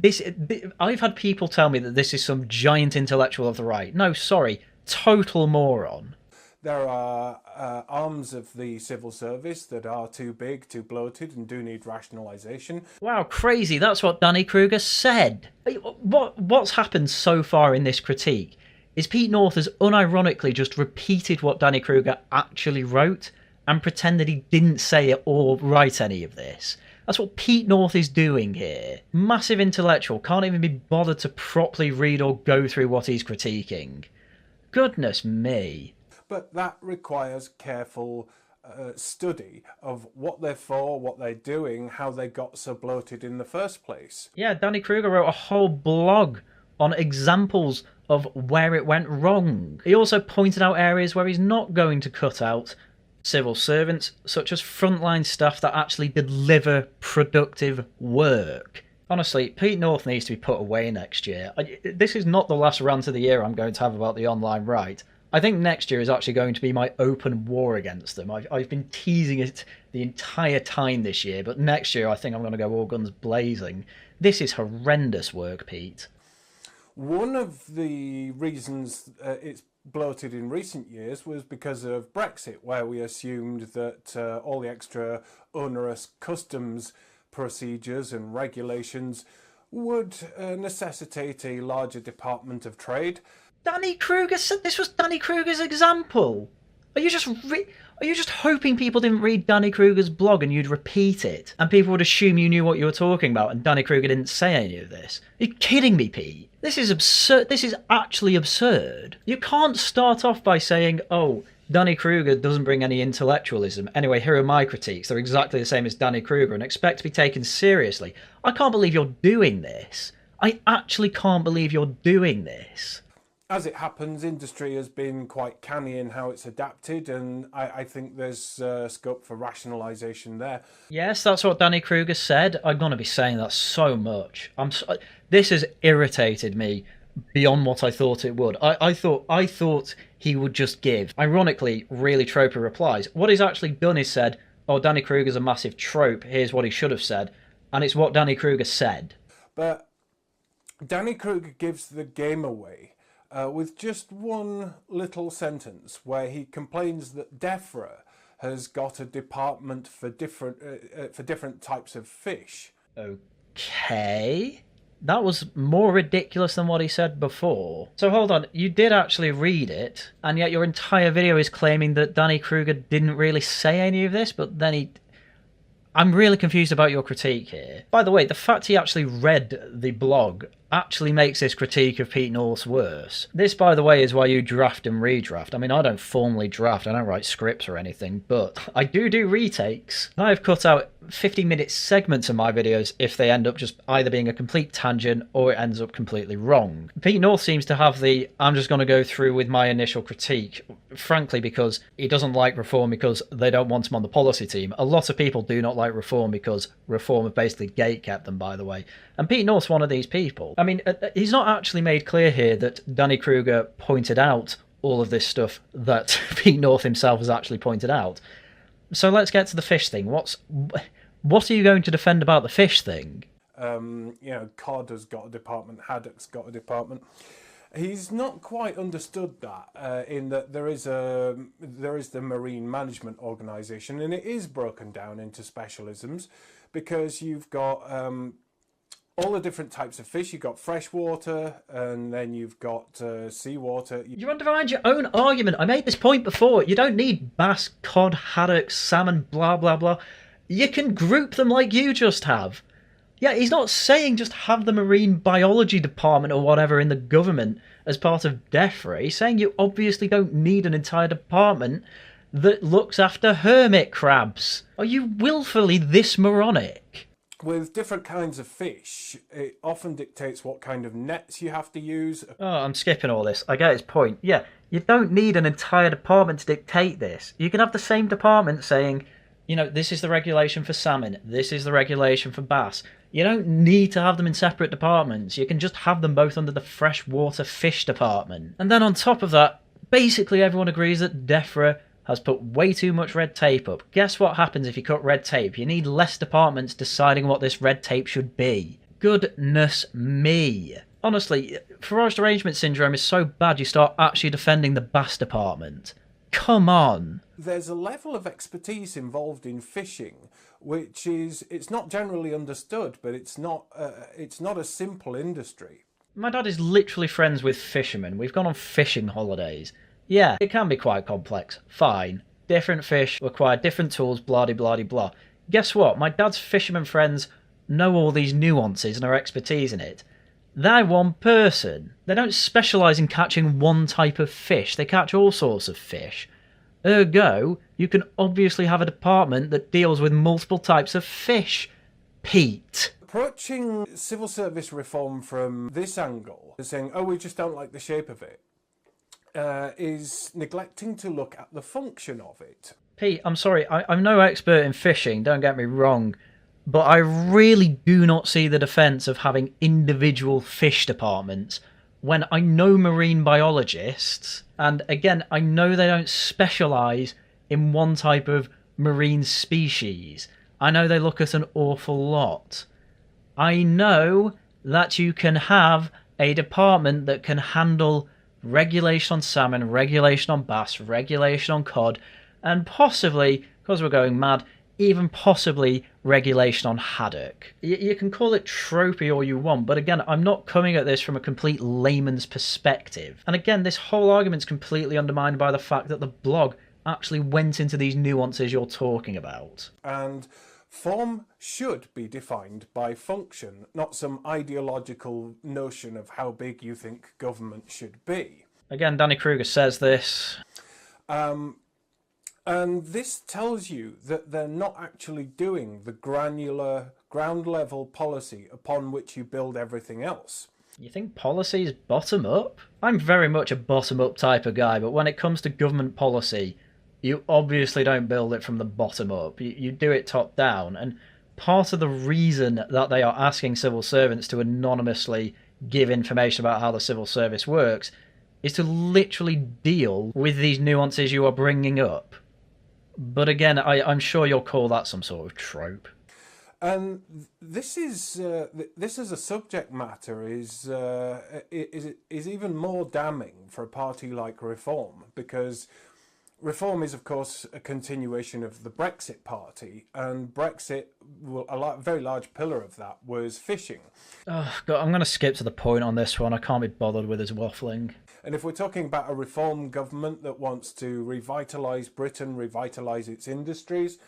I've had people tell me that this is some giant intellectual of the right. No, sorry, total moron. There are arms of the civil service that are too big, too bloated, and do need rationalisation. Wow, crazy. That's what Danny Kruger said. What's happened so far in this critique is Pete North has unironically just repeated what Danny Kruger actually wrote and pretended he didn't say it or write any of this. That's what Pete North is doing here. Massive intellectual, can't even be bothered to properly read or go through what he's critiquing. Goodness me. But that requires careful study of what they're for, what they're doing, how they got so bloated in the first place. Yeah, Danny Kruger wrote a whole blog on examples of where it went wrong. He also pointed out areas where he's not going to cut out civil servants, such as frontline staff that actually deliver productive work. Honestly, Pete North needs to be put away next year. This is not the last rant of the year I'm going to have about the online right. I think next year is actually going to be my open war against them. I've been teasing it the entire time this year, but next year I think I'm going to go all guns blazing. This is horrendous work, Pete. One of the reasons it's bloated in recent years was because of Brexit, where we assumed that all the extra onerous customs procedures and regulations would necessitate a larger Department of Trade. Danny Kruger said this was Danny Kruger's example. Are you just hoping people didn't read Danny Kruger's blog and you'd repeat it, and people would assume you knew what you were talking about and Danny Kruger didn't say any of this? Are you kidding me, Pete? This is absurd. This is actually absurd. You can't start off by saying, oh, Danny Kruger doesn't bring any intellectualism. Anyway, here are my critiques. They're exactly the same as Danny Kruger and expect to be taken seriously. I can't believe you're doing this. I actually can't believe you're doing this. As it happens, industry has been quite canny in how it's adapted, and I think there's scope for rationalisation there. Yes, that's what Danny Kruger said. I'm going to be saying that so much. This has irritated me beyond what I thought it would. I thought he would just give, ironically, really tropey replies. What he's actually done is said, oh, Danny Kruger's a massive trope, here's what he should have said. And it's what Danny Kruger said. But Danny Kruger gives the game away with just one little sentence where he complains that DEFRA has got a department for different types of fish. Okay. That was more ridiculous than what he said before. So hold on, you did actually read it, and yet your entire video is claiming that Danny Kruger didn't really say any of this, but then he... I'm really confused about your critique here. By the way, the fact he actually read the blog actually makes this critique of Pete North's worse. This, by the way, is why you draft and redraft. I mean, I don't formally draft, I don't write scripts or anything, but I do retakes. I've cut out 50-minute segments of my videos if they end up just either being a complete tangent or it ends up completely wrong. Pete North seems to have the, I'm just going to go through with my initial critique, frankly, because he doesn't like reform because they don't want him on the policy team. A lot of people do not like reform because reform have basically gatekept them, by the way. And Pete North's one of these people. I mean, he's not actually made clear here that Danny Kruger pointed out all of this stuff that Pete North himself has actually pointed out. So let's get to the fish thing. What are you going to defend about the fish thing? COD has got a department, Haddock's got a department. He's not quite understood that in that there is the Marine Management Organisation, and it is broken down into specialisms because you've got all the different types of fish. You've got freshwater, and then you've got seawater. You're undermining your own argument. I made this point before. You don't need bass, cod, haddock, salmon, blah, blah, blah. You can group them like you just have. Yeah, he's not saying just have the marine biology department or whatever in the government as part of DEFRA. He's saying you obviously don't need an entire department that looks after hermit crabs. Are you willfully this moronic? With different kinds of fish, it often dictates what kind of nets you have to use. Oh, I'm skipping all this. I get his point. Yeah, you don't need an entire department to dictate this. You can have the same department saying, you know, this is the regulation for salmon, this is the regulation for bass. You don't need to have them in separate departments. You can just have them both under the freshwater fish department. And then on top of that, basically everyone agrees that DEFRA has put way too much red tape up. Guess what happens if you cut red tape? You need less departments deciding what this red tape should be. Goodness me. Honestly, forest derangement syndrome is so bad you start actually defending the bass department. Come on. There's a level of expertise involved in fishing which is, it's not generally understood, but it's not a simple industry. My dad is literally friends with fishermen. We've gone on fishing holidays. Yeah, it can be quite complex. Fine. Different fish require different tools, blah-de-blah-de-blah. Guess what? My dad's fisherman friends know all these nuances and are expertise in it. They're one person. They don't specialise in catching one type of fish. They catch all sorts of fish. Ergo, you can obviously have a department that deals with multiple types of fish. Pete. Approaching civil service reform from this angle, saying, oh, we just don't like the shape of it, is neglecting to look at the function of it. Pete, I'm sorry, I'm no expert in fishing, don't get me wrong, but I really do not see the defence of having individual fish departments when I know marine biologists, and again, I know they don't specialise in one type of marine species. I know they look at an awful lot. I know that you can have a department that can handle regulation on salmon, regulation on bass, regulation on cod, and possibly, because we're going mad, even possibly regulation on haddock. You can call it tropey all you want, but again, I'm not coming at this from a complete layman's perspective. And again, this whole argument's completely undermined by the fact that the blog actually went into these nuances you're talking about. And form should be defined by function, not some ideological notion of how big you think government should be. Again, Danny Kruger says this. And this tells you that they're not actually doing the granular, ground-level policy upon which you build everything else. You think policy is bottom-up? I'm very much a bottom-up type of guy, but when it comes to government policy, you obviously don't build it from the bottom up. You do it top-down, and part of the reason that they are asking civil servants to anonymously give information about how the civil service works is to literally deal with these nuances you are bringing up. But again, I'm sure you'll call that some sort of trope. And this is as a subject matter is even more damning for a party like Reform, because Reform is, of course, a continuation of the Brexit party, and Brexit, a very large pillar of that was fishing. Oh, God, I'm going to skip to the point on this one. I can't be bothered with his waffling. And if we're talking about a Reform government that wants to revitalise Britain, revitalise its industries,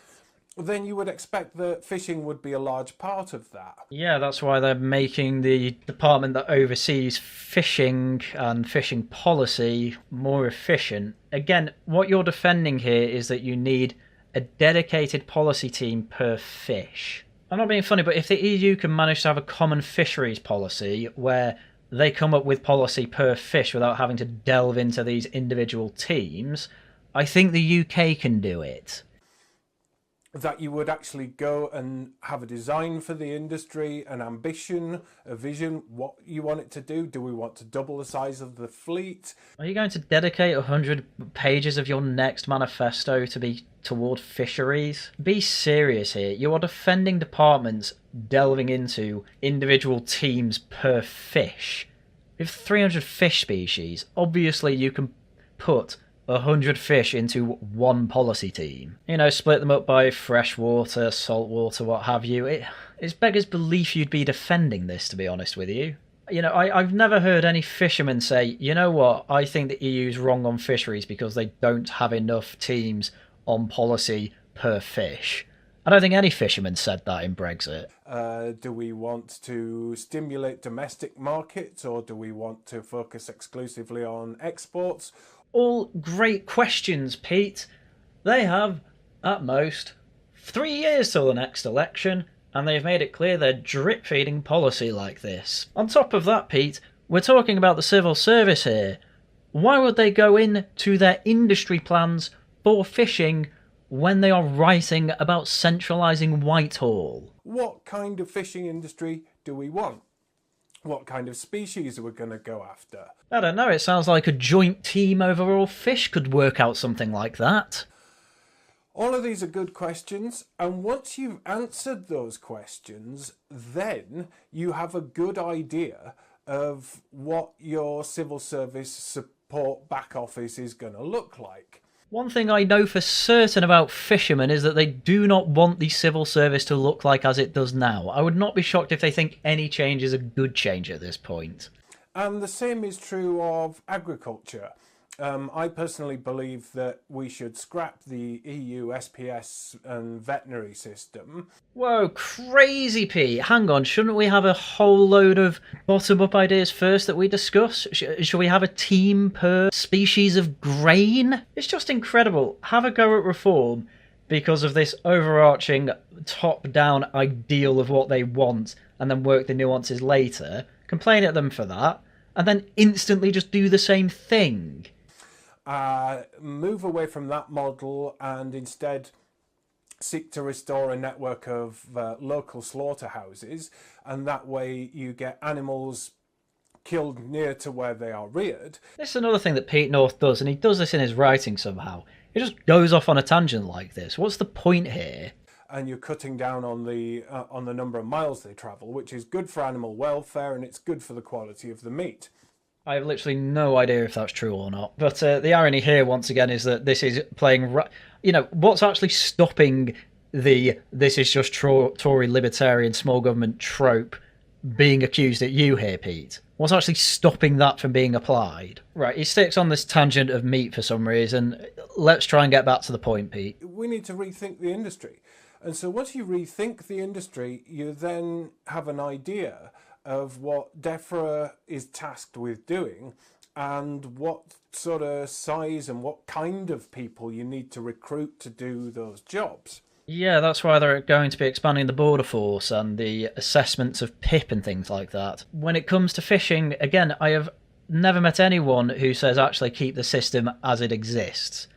then you would expect that fishing would be a large part of that. Yeah, that's why they're making the department that oversees fishing and fishing policy more efficient. Again, what you're defending here is that you need a dedicated policy team per fish. I'm not being funny, but if the EU can manage to have a common fisheries policy where they come up with policy per fish without having to delve into these individual teams, I think the UK can do it. that you would actually go and have a design for the industry, an ambition, a vision, what you want it to do? Do we want to double the size of the fleet? Are you going to dedicate 100 pages of your next manifesto to be toward fisheries? Be serious here. You are defending departments delving into individual teams per fish. With 300 fish species, obviously you can put 100 fish into one policy team. You know, split them up by freshwater, saltwater, what have you. It's beggars belief you'd be defending this, to be honest with you. You know, I've never heard any fishermen say, you know what, I think the EU's wrong on fisheries because they don't have enough teams on policy per fish. I don't think any fisherman said that in Brexit. Do we want to stimulate domestic markets, or do we want to focus exclusively on exports? All great questions, Pete. They have, at most, 3 years till the next election, and they've made it clear they're drip-feeding policy like this. On top of that, Pete, we're talking about the civil service here. Why would they go into their industry plans for fishing when they are writing about centralising Whitehall? What kind of fishing industry do we want? What kind of species are we going to go after? I don't know, it sounds like a joint team over all fish could work out something like that. All of these are good questions, and once you've answered those questions, then you have a good idea of what your civil service support back office is going to look like. One thing I know for certain about fishermen is that they do not want the civil service to look like as it does now. I would not be shocked if they think any change is a good change at this point. And the same is true of agriculture. I personally believe that we should scrap the EU SPS and veterinary system. Whoa, crazy, Pete. Hang on, shouldn't we have a whole load of bottom-up ideas first that we discuss? Should we have a team per species of grain? It's just incredible. Have a go at reform because of this overarching top-down ideal of what they want and then work the nuances later. Complain at them for that and then instantly just do the same thing. Move away from that model and instead seek to restore a network of local slaughterhouses, and that way you get animals killed near to where they are reared. This is another thing that Pete North does, and he does this in his writing somehow. He just goes off on a tangent like this. What's the point here? And you're cutting down on the number of miles they travel, which is good for animal welfare and it's good for the quality of the meat. I have literally no idea if that's true or not. But the irony here, once again, is that this is playing... You know, what's actually stopping the this is just Tory libertarian small government trope being accused at you here, Pete? What's actually stopping that from being applied? Right, he sticks on this tangent of meat for some reason. Let's try and get back to the point, Pete. We need to rethink the industry. And so once you rethink the industry, you then have an idea of what DEFRA is tasked with doing and what sort of size and what kind of people you need to recruit to do those jobs. Yeah, that's why they're going to be expanding the border force and the assessments of PIP and things like that. When it comes to fishing, again, I have never met anyone who says actually keep the system as it exists.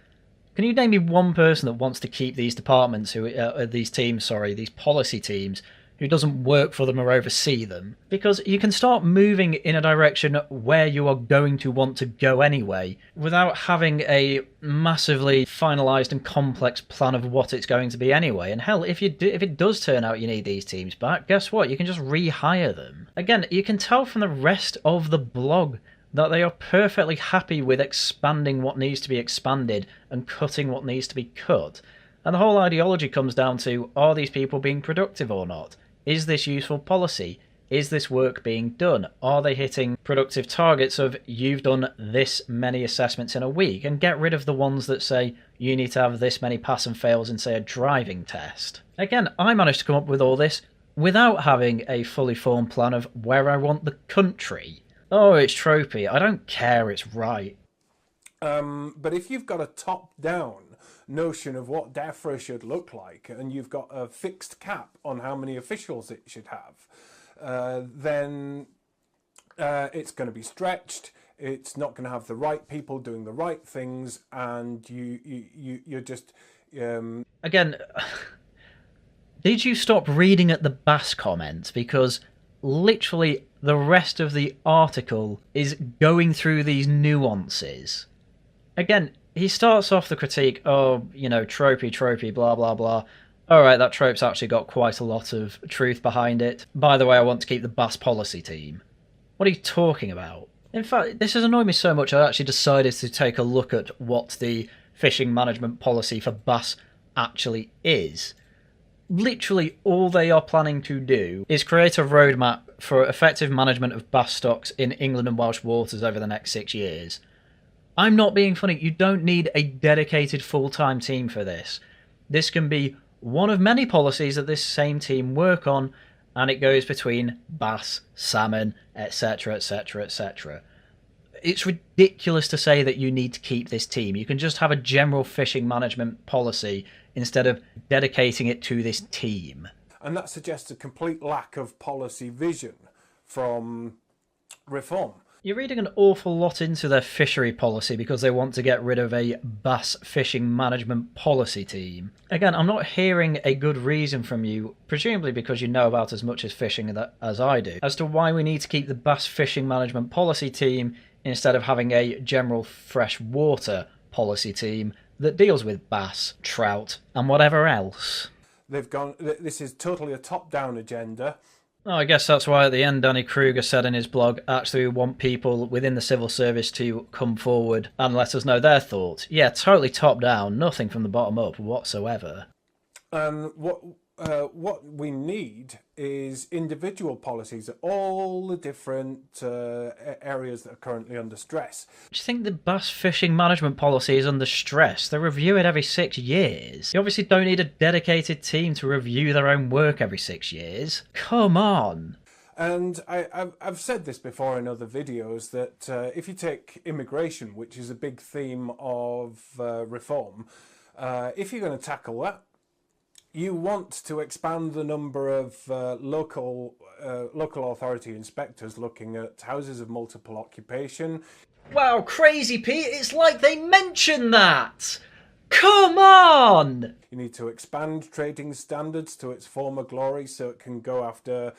Can you name me one person that wants to keep these departments, these policy teams, who doesn't work for them or oversee them? Because you can start moving in a direction where you are going to want to go anyway, without having a massively finalised and complex plan of what it's going to be anyway. And hell, if it does turn out you need these teams back, guess what? You can just rehire them. Again, you can tell from the rest of the blog that they are perfectly happy with expanding what needs to be expanded and cutting what needs to be cut. And the whole ideology comes down to, are these people being productive or not? Is this useful policy? Is this work being done? Are they hitting productive targets of you've done this many assessments in a week? And get rid of the ones that say you need to have this many pass and fails in, say, a driving test. Again, I managed to come up with all this without having a fully formed plan of where I want the country. Oh, it's tropey. I don't care, it's right. But if you've got a top-down notion of what DEFRA should look like and you've got a fixed cap on how many officials it should have, then it's going to be stretched, it's not going to have the right people doing the right things, and you're just... Again, Did you stop reading at the BAS comments? Because literally the rest of the article is going through these nuances. Again, he starts off the critique, oh, you know, tropey, blah, blah, blah. Alright, that trope's actually got quite a lot of truth behind it. By the way, I want to keep the BAS policy team. What are you talking about? In fact, this has annoyed me so much I actually decided to take a look at what the fishing management policy for BAS actually is. Literally all they are planning to do is create a roadmap for effective management of bass stocks in England and Welsh waters over the next 6 years. I'm not being funny, you don't need a dedicated full-time team for this. This can be one of many policies that this same team work on, and it goes between bass, salmon, etc, etc, etc. It's ridiculous to say that you need to keep this team. You can just have a general fishing management policy instead of dedicating it to this team. And that suggests a complete lack of policy vision from Reform. You're reading an awful lot into their fishery policy because they want to get rid of a bass fishing management policy team. Again, I'm not hearing a good reason from you, presumably because you know about as much as fishing as I do, as to why we need to keep the bass fishing management policy team instead of having a general freshwater policy team that deals with bass, trout, and whatever else. This is totally a top-down agenda. Oh, I guess that's why at the end Danny Kruger said in his blog, actually we want people within the civil service to come forward and let us know their thoughts. Yeah, totally top-down, nothing from the bottom up whatsoever. What we need is individual policies at all the different areas that are currently under stress. Do you think the bass fishing management policy is under stress? They review it every 6 years. You obviously don't need a dedicated team to review their own work every 6 years. Come on. And I've said this before in other videos that if you take immigration, which is a big theme of Reform, if you're going to tackle that, you want to expand the number of local authority inspectors looking at houses of multiple occupation. Wow, crazy Pete, it's like they mentioned that! Come on! You need to expand trading standards to its former glory so it can go after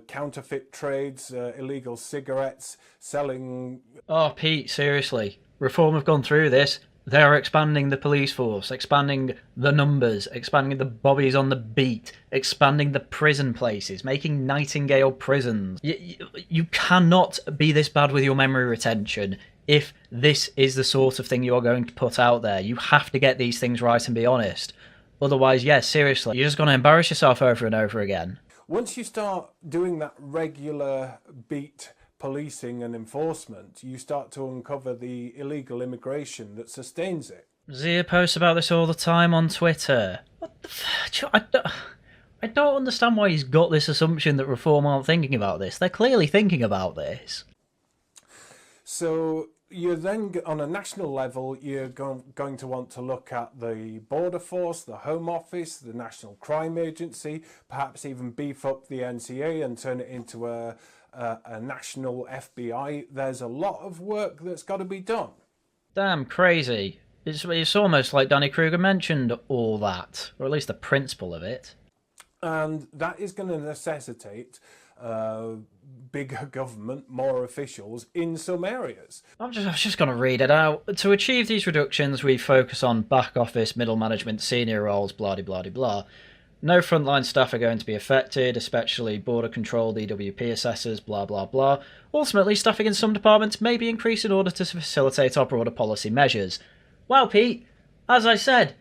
counterfeit trades, illegal cigarettes, selling... Oh, Pete, seriously. Reform have gone through this. They're expanding the police force, expanding the numbers, expanding the bobbies on the beat, expanding the prison places, making Nightingale prisons. You cannot be this bad with your memory retention if this is the sort of thing you're going to put out there. You have to get these things right and be honest. Otherwise, yeah, seriously, you're just going to embarrass yourself over and over again. Once you start doing that regular beat policing and enforcement, you start to uncover the illegal immigration that sustains it. Zia posts about this all the time on Twitter. What the I don't understand why he's got this assumption that Reform aren't thinking about this. They're clearly thinking about this. So you're then, on a national level, you're going to want to look at the Border Force, the Home Office, the National Crime Agency, perhaps even beef up the NCA and turn it into a national FBI. There's a lot of work that's got to be done. Damn crazy. It's almost like Danny Kruger mentioned all that, or at least the principle of it. And that is going to necessitate bigger government, more officials in some areas. I'm just going to read it out. To achieve these reductions, we focus on back office, middle management, senior roles, blah de blah de blah. No frontline staff are going to be affected, especially border control, DWP assessors, blah blah blah. Ultimately, staffing in some departments may be increased in order to facilitate our broader policy measures. Wow, Pete, as I said,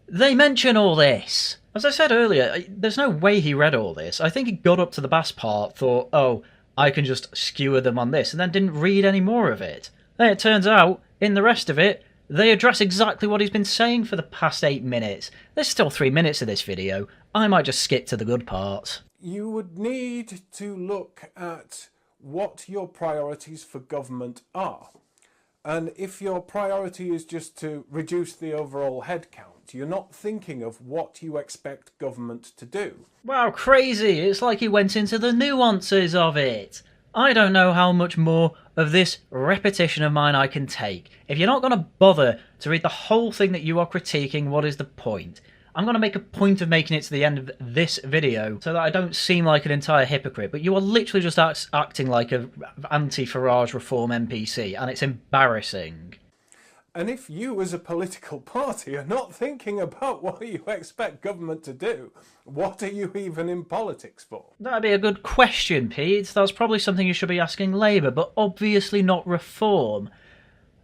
they mention all this. As I said earlier, there's no way he read all this. I think he got up to the bass part, thought, oh, I can just skewer them on this, and then didn't read any more of it. Then it turns out, in the rest of it, they address exactly what he's been saying for the past 8 minutes. There's still 3 minutes of this video. I might just skip to the good parts. You would need to look at what your priorities for government are. And if your priority is just to reduce the overall headcount, you're not thinking of what you expect government to do. Wow, crazy! It's like he went into the nuances of it. I don't know how much more of this repetition of mine I can take. If you're not going to bother to read the whole thing that you are critiquing, what is the point? I'm going to make a point of making it to the end of this video so that I don't seem like an entire hypocrite, but you are literally just acting like an anti-Farage reform NPC, and it's embarrassing. And if you as a political party are not thinking about what you expect government to do, what are you even in politics for? That'd be a good question, Pete. That's probably something you should be asking Labour, but obviously not Reform.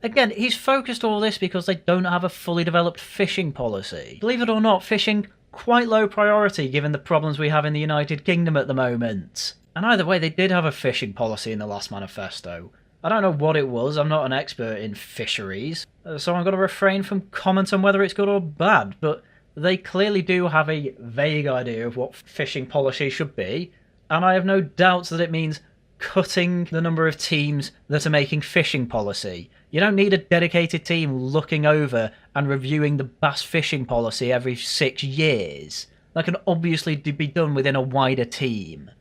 Again, he's focused all this because they don't have a fully developed fishing policy. Believe it or not, fishing, quite low priority given the problems we have in the United Kingdom at the moment. And either way, they did have a fishing policy in the last manifesto. I don't know what it was, I'm not an expert in fisheries, so I'm going to refrain from comment on whether it's good or bad, but they clearly do have a vague idea of what fishing policy should be, and I have no doubts that it means cutting the number of teams that are making fishing policy. You don't need a dedicated team looking over and reviewing the bass fishing policy every 6 years. That can obviously be done within a wider team.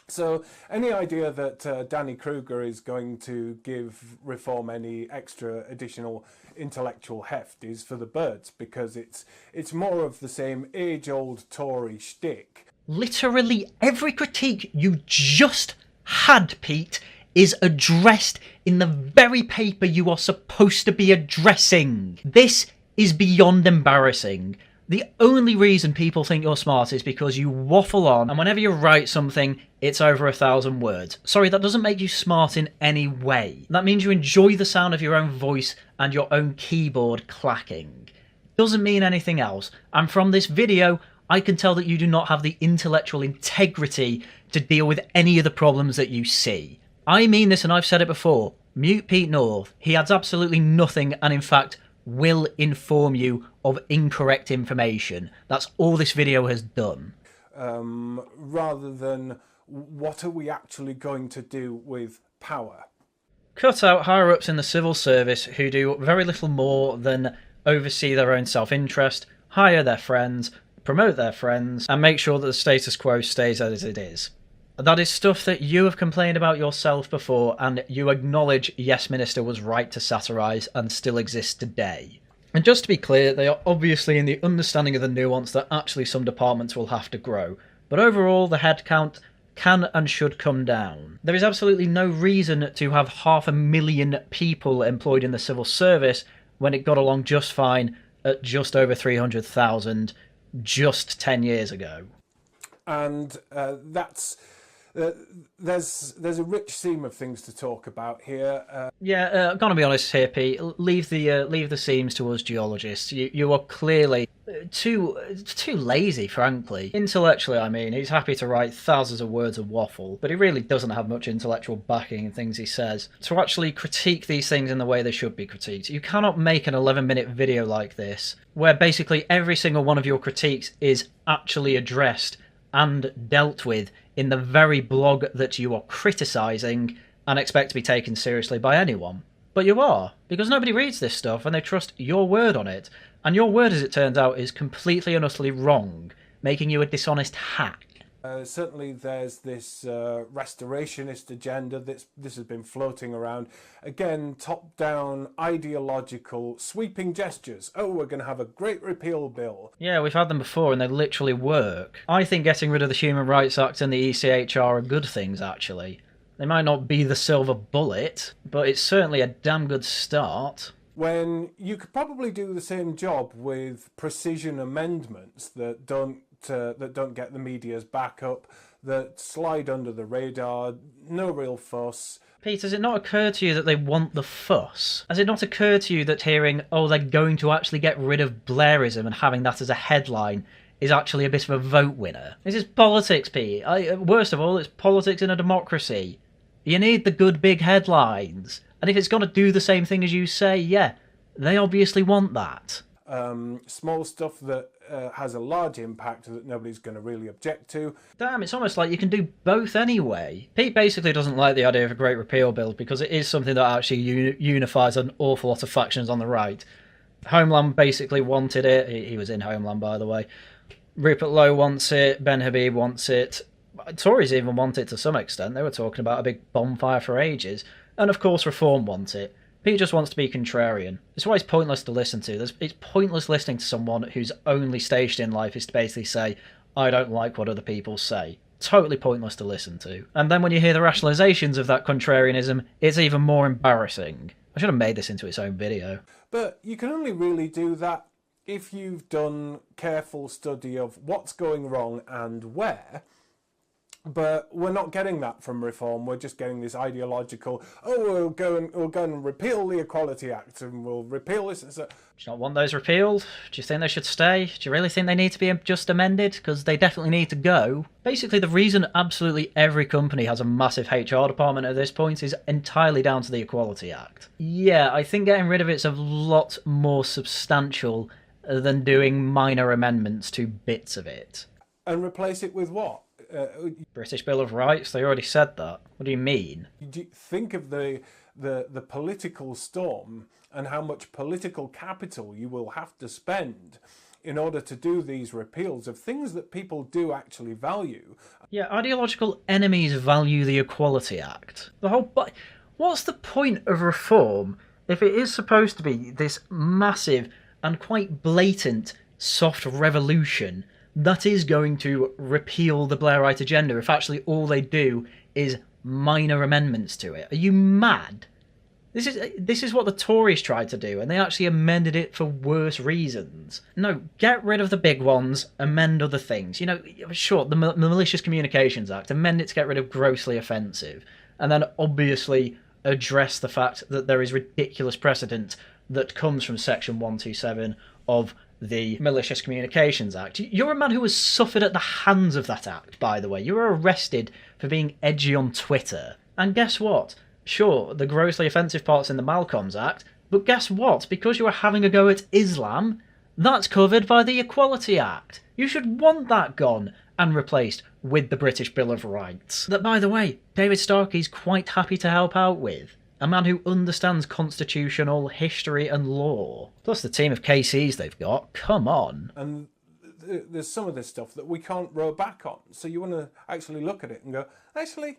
So any idea that Danny Kruger is going to give Reform any extra additional intellectual heft is for the birds, because it's more of the same age-old Tory shtick. Literally every critique you just had, Pete, is addressed in the very paper you are supposed to be addressing. This is beyond embarrassing. The only reason people think you're smart is because you waffle on, and whenever you write something, it's over 1,000 words. Sorry, that doesn't make you smart in any way. That means you enjoy the sound of your own voice and your own keyboard clacking. Doesn't mean anything else. And from this video, I can tell that you do not have the intellectual integrity to deal with any of the problems that you see. I mean this, and I've said it before. Mute Pete North. He adds absolutely nothing, and in fact will inform you of incorrect information. That's all this video has done. Rather than what are we actually going to do with power? Cut out higher-ups in the civil service who do very little more than oversee their own self-interest, hire their friends, promote their friends, and make sure that the status quo stays as it is. That is stuff that you have complained about yourself before, and you acknowledge Yes Minister was right to satirise and still exists today. And just to be clear, they are obviously in the understanding of the nuance that actually some departments will have to grow, but overall the headcount can and should come down. There is absolutely no reason to have 500,000 people employed in the civil service when it got along just fine at just over 300,000 just 10 years ago. And there's a rich seam of things to talk about here. I'm gonna be honest here, Pete. Leave the seams to us geologists. You are clearly too lazy, frankly. Intellectually, I mean, he's happy to write thousands of words of waffle, but he really doesn't have much intellectual backing in things he says. To actually critique these things in the way they should be critiqued, you cannot make an 11-minute video like this, where basically every single one of your critiques is actually addressed and dealt with in the very blog that you are criticising, and expect to be taken seriously by anyone. But you are, because nobody reads this stuff and they trust your word on it, and your word, as it turns out, is completely and utterly wrong, making you a dishonest hack. Certainly there's this restorationist agenda this has been floating around. Again, top-down, ideological, sweeping gestures. Oh, we're going to have a great repeal bill. Yeah, we've had them before and they literally work. I think getting rid of the Human Rights Act and the ECHR are good things, actually. They might not be the silver bullet, but it's certainly a damn good start. When you could probably do the same job with precision amendments that don't get the media's backup, that slide under the radar, no real fuss. Pete, has it not occurred to you that they want the fuss? Has it not occurred to you that hearing, oh, they're going to actually get rid of Blairism and having that as a headline is actually a bit of a vote winner? This is politics, Pete. Worst of all, it's politics in a democracy. You need the good big headlines. And if it's going to do the same thing as you say, yeah, they obviously want that. Small stuff that has a large impact that nobody's going to really object to. Damn, it's almost like you can do both anyway. Pete basically doesn't like the idea of a Great Repeal Bill because it is something that actually unifies an awful lot of factions on the right. Homeland basically wanted it. He was in Homeland, by the way. Rupert Lowe wants it. Ben Habib wants it. Tories even want it to some extent. They were talking about a big bonfire for ages. And of course Reform want it. Pete just wants to be contrarian. It's why it's pointless to listen to. It's pointless listening to someone whose only station in life is to basically say, I don't like what other people say. Totally pointless to listen to. And then when you hear the rationalizations of that contrarianism, it's even more embarrassing. I should have made this into its own video. But you can only really do that if you've done careful study of what's going wrong and where. But we're not getting that from reform. We're just getting this ideological, we'll go and repeal the Equality Act and we'll repeal this. Do you not want those repealed? Do you think they should stay? Do you really think they need to be just amended? Because they definitely need to go. Basically, the reason absolutely every company has a massive HR department at this point is entirely down to the Equality Act. Yeah, I think getting rid of it's a lot more substantial than doing minor amendments to bits of it. And replace it with what? British Bill of Rights? They already said that. What do you mean? Do you think of the political storm and how much political capital you will have to spend in order to do these repeals of things that people do actually value. Yeah, ideological enemies value the Equality Act. What's the point of reform if it is supposed to be this massive and quite blatant soft revolution that is going to repeal the Blairite agenda if actually all they do is minor amendments to it? Are you mad? This is what the Tories tried to do, and they actually amended it for worse reasons. No, get rid of the big ones, amend other things. You know, sure, the Malicious Communications Act, amend it to get rid of grossly offensive, and then obviously address the fact that there is ridiculous precedent that comes from Section 127 of the Malicious Communications Act. You're a man who has suffered at the hands of that act, by the way. You were arrested for being edgy on Twitter. And guess what? Sure, the grossly offensive part's in the Malcolms Act, but guess what? Because you were having a go at Islam, that's covered by the Equality Act. You should want that gone and replaced with the British Bill of Rights. That, by the way, David Starkey's quite happy to help out with. A man who understands constitutional history and law. Plus the team of KCs they've got. Come on. And there's some of this stuff that we can't row back on. So you want to actually look at it and go, actually,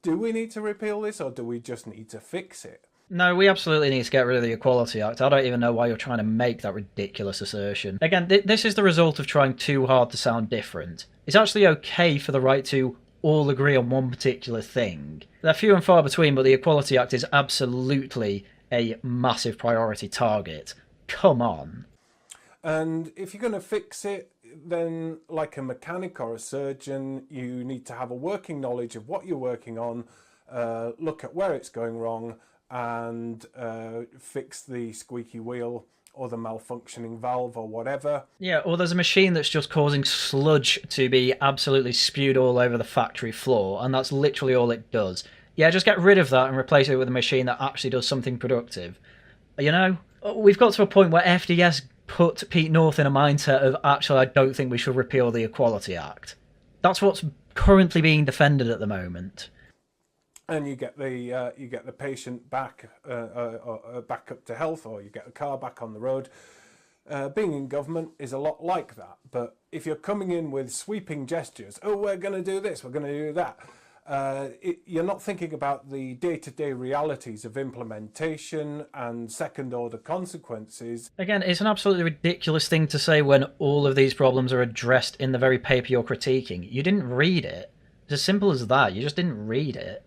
do we need to repeal this or do we just need to fix it? No, we absolutely need to get rid of the Equality Act. I don't even know why you're trying to make that ridiculous assertion. Again, this is the result of trying too hard to sound different. It's actually okay for the right to all agree on one particular thing. They're few and far between, but the Equality Act is absolutely a massive priority target. Come on. And if you're going to fix it, then like a mechanic or a surgeon, you need to have a working knowledge of what you're working on, look at where it's going wrong, and fix the squeaky wheel or the malfunctioning valve or whatever. Yeah, or there's a machine that's just causing sludge to be absolutely spewed all over the factory floor, and that's literally all it does. Yeah, just get rid of that and replace it with a machine that actually does something productive. You know, we've got to a point where FDS put Pete North in a mindset of, actually, I don't think we should repeal the Equality Act. That's what's currently being defended at the moment. And you get the patient back back up to health, or you get the car back on the road. Being in government is a lot like that. But if you're coming in with sweeping gestures, we're going to do this, we're going to do that, you're not thinking about the day-to-day realities of implementation and second-order consequences. Again, it's an absolutely ridiculous thing to say when all of these problems are addressed in the very paper you're critiquing. You didn't read it. It's as simple as that. You just didn't read it.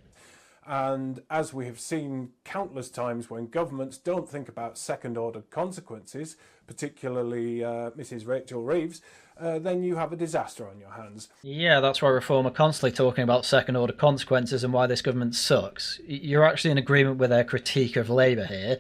And as we have seen countless times when governments don't think about second-order consequences, particularly Mrs. Rachel Reeves, then you have a disaster on your hands. Yeah, that's why Reform are constantly talking about second-order consequences and why this government sucks. You're actually in agreement with their critique of Labour here,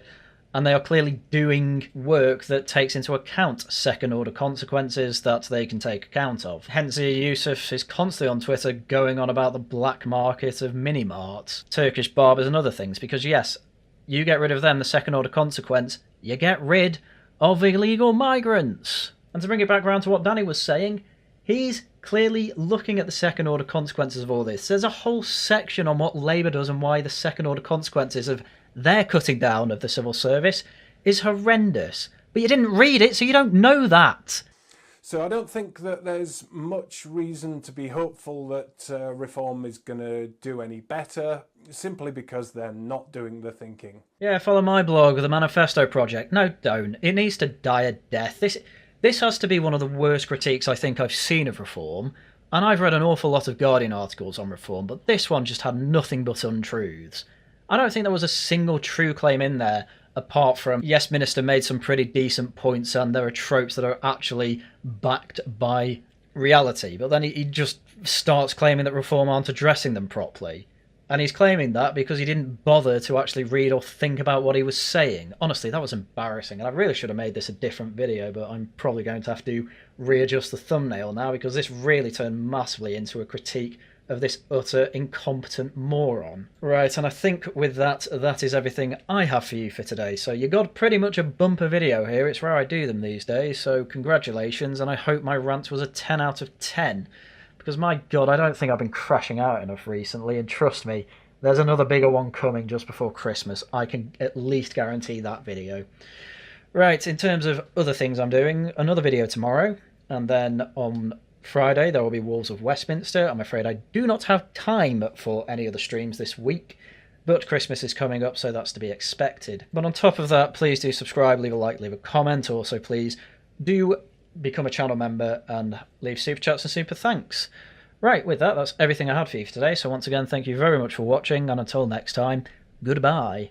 and they are clearly doing work that takes into account second-order consequences that they can take account of. Hence, Yusuf is constantly on Twitter going on about the black market of mini-marts, Turkish barbers and other things, because yes, you get rid of them, the second-order consequence, you get rid of illegal migrants. And to bring it back around to what Danny was saying, he's clearly looking at the second-order consequences of all this. There's a whole section on what Labour does and why the second-order consequences of their cutting down of the civil service is horrendous. But you didn't read it, so you don't know that. So I don't think that there's much reason to be hopeful that reform is going to do any better, simply because they're not doing the thinking. Yeah, follow my blog, The Manifesto Project. No, don't. It needs to die a death. This has to be one of the worst critiques I think I've seen of reform, and I've read an awful lot of Guardian articles on reform, but this one just had nothing but untruths. I don't think there was a single true claim in there, apart from, yes, Minister made some pretty decent points and there are tropes that are actually backed by reality, but then he just starts claiming that reform aren't addressing them properly. And he's claiming that because he didn't bother to actually read or think about what he was saying. Honestly, that was embarrassing, and I really should have made this a different video, but I'm probably going to have to readjust the thumbnail now because this really turned massively into a critique of this utter incompetent moron. Right, and I think with that, that is everything I have for you for today. So you got pretty much a bumper video here. It's rare I do them these days, so congratulations, and I hope my rant was a 10 out of 10. Because my god, I don't think I've been crashing out enough recently, and trust me, there's another bigger one coming just before Christmas. I can at least guarantee that video. Right, in terms of other things I'm doing, another video tomorrow, and then on Friday there will be Wolves of Westminster. I'm afraid I do not have time for any other streams this week, but Christmas is coming up, so that's to be expected. But on top of that, please do subscribe, leave a like, leave a comment. Also, please do become a channel member and leave super chats and super thanks. Right, with that, that's everything I had for you for today. So once again, thank you very much for watching, and until next time, goodbye.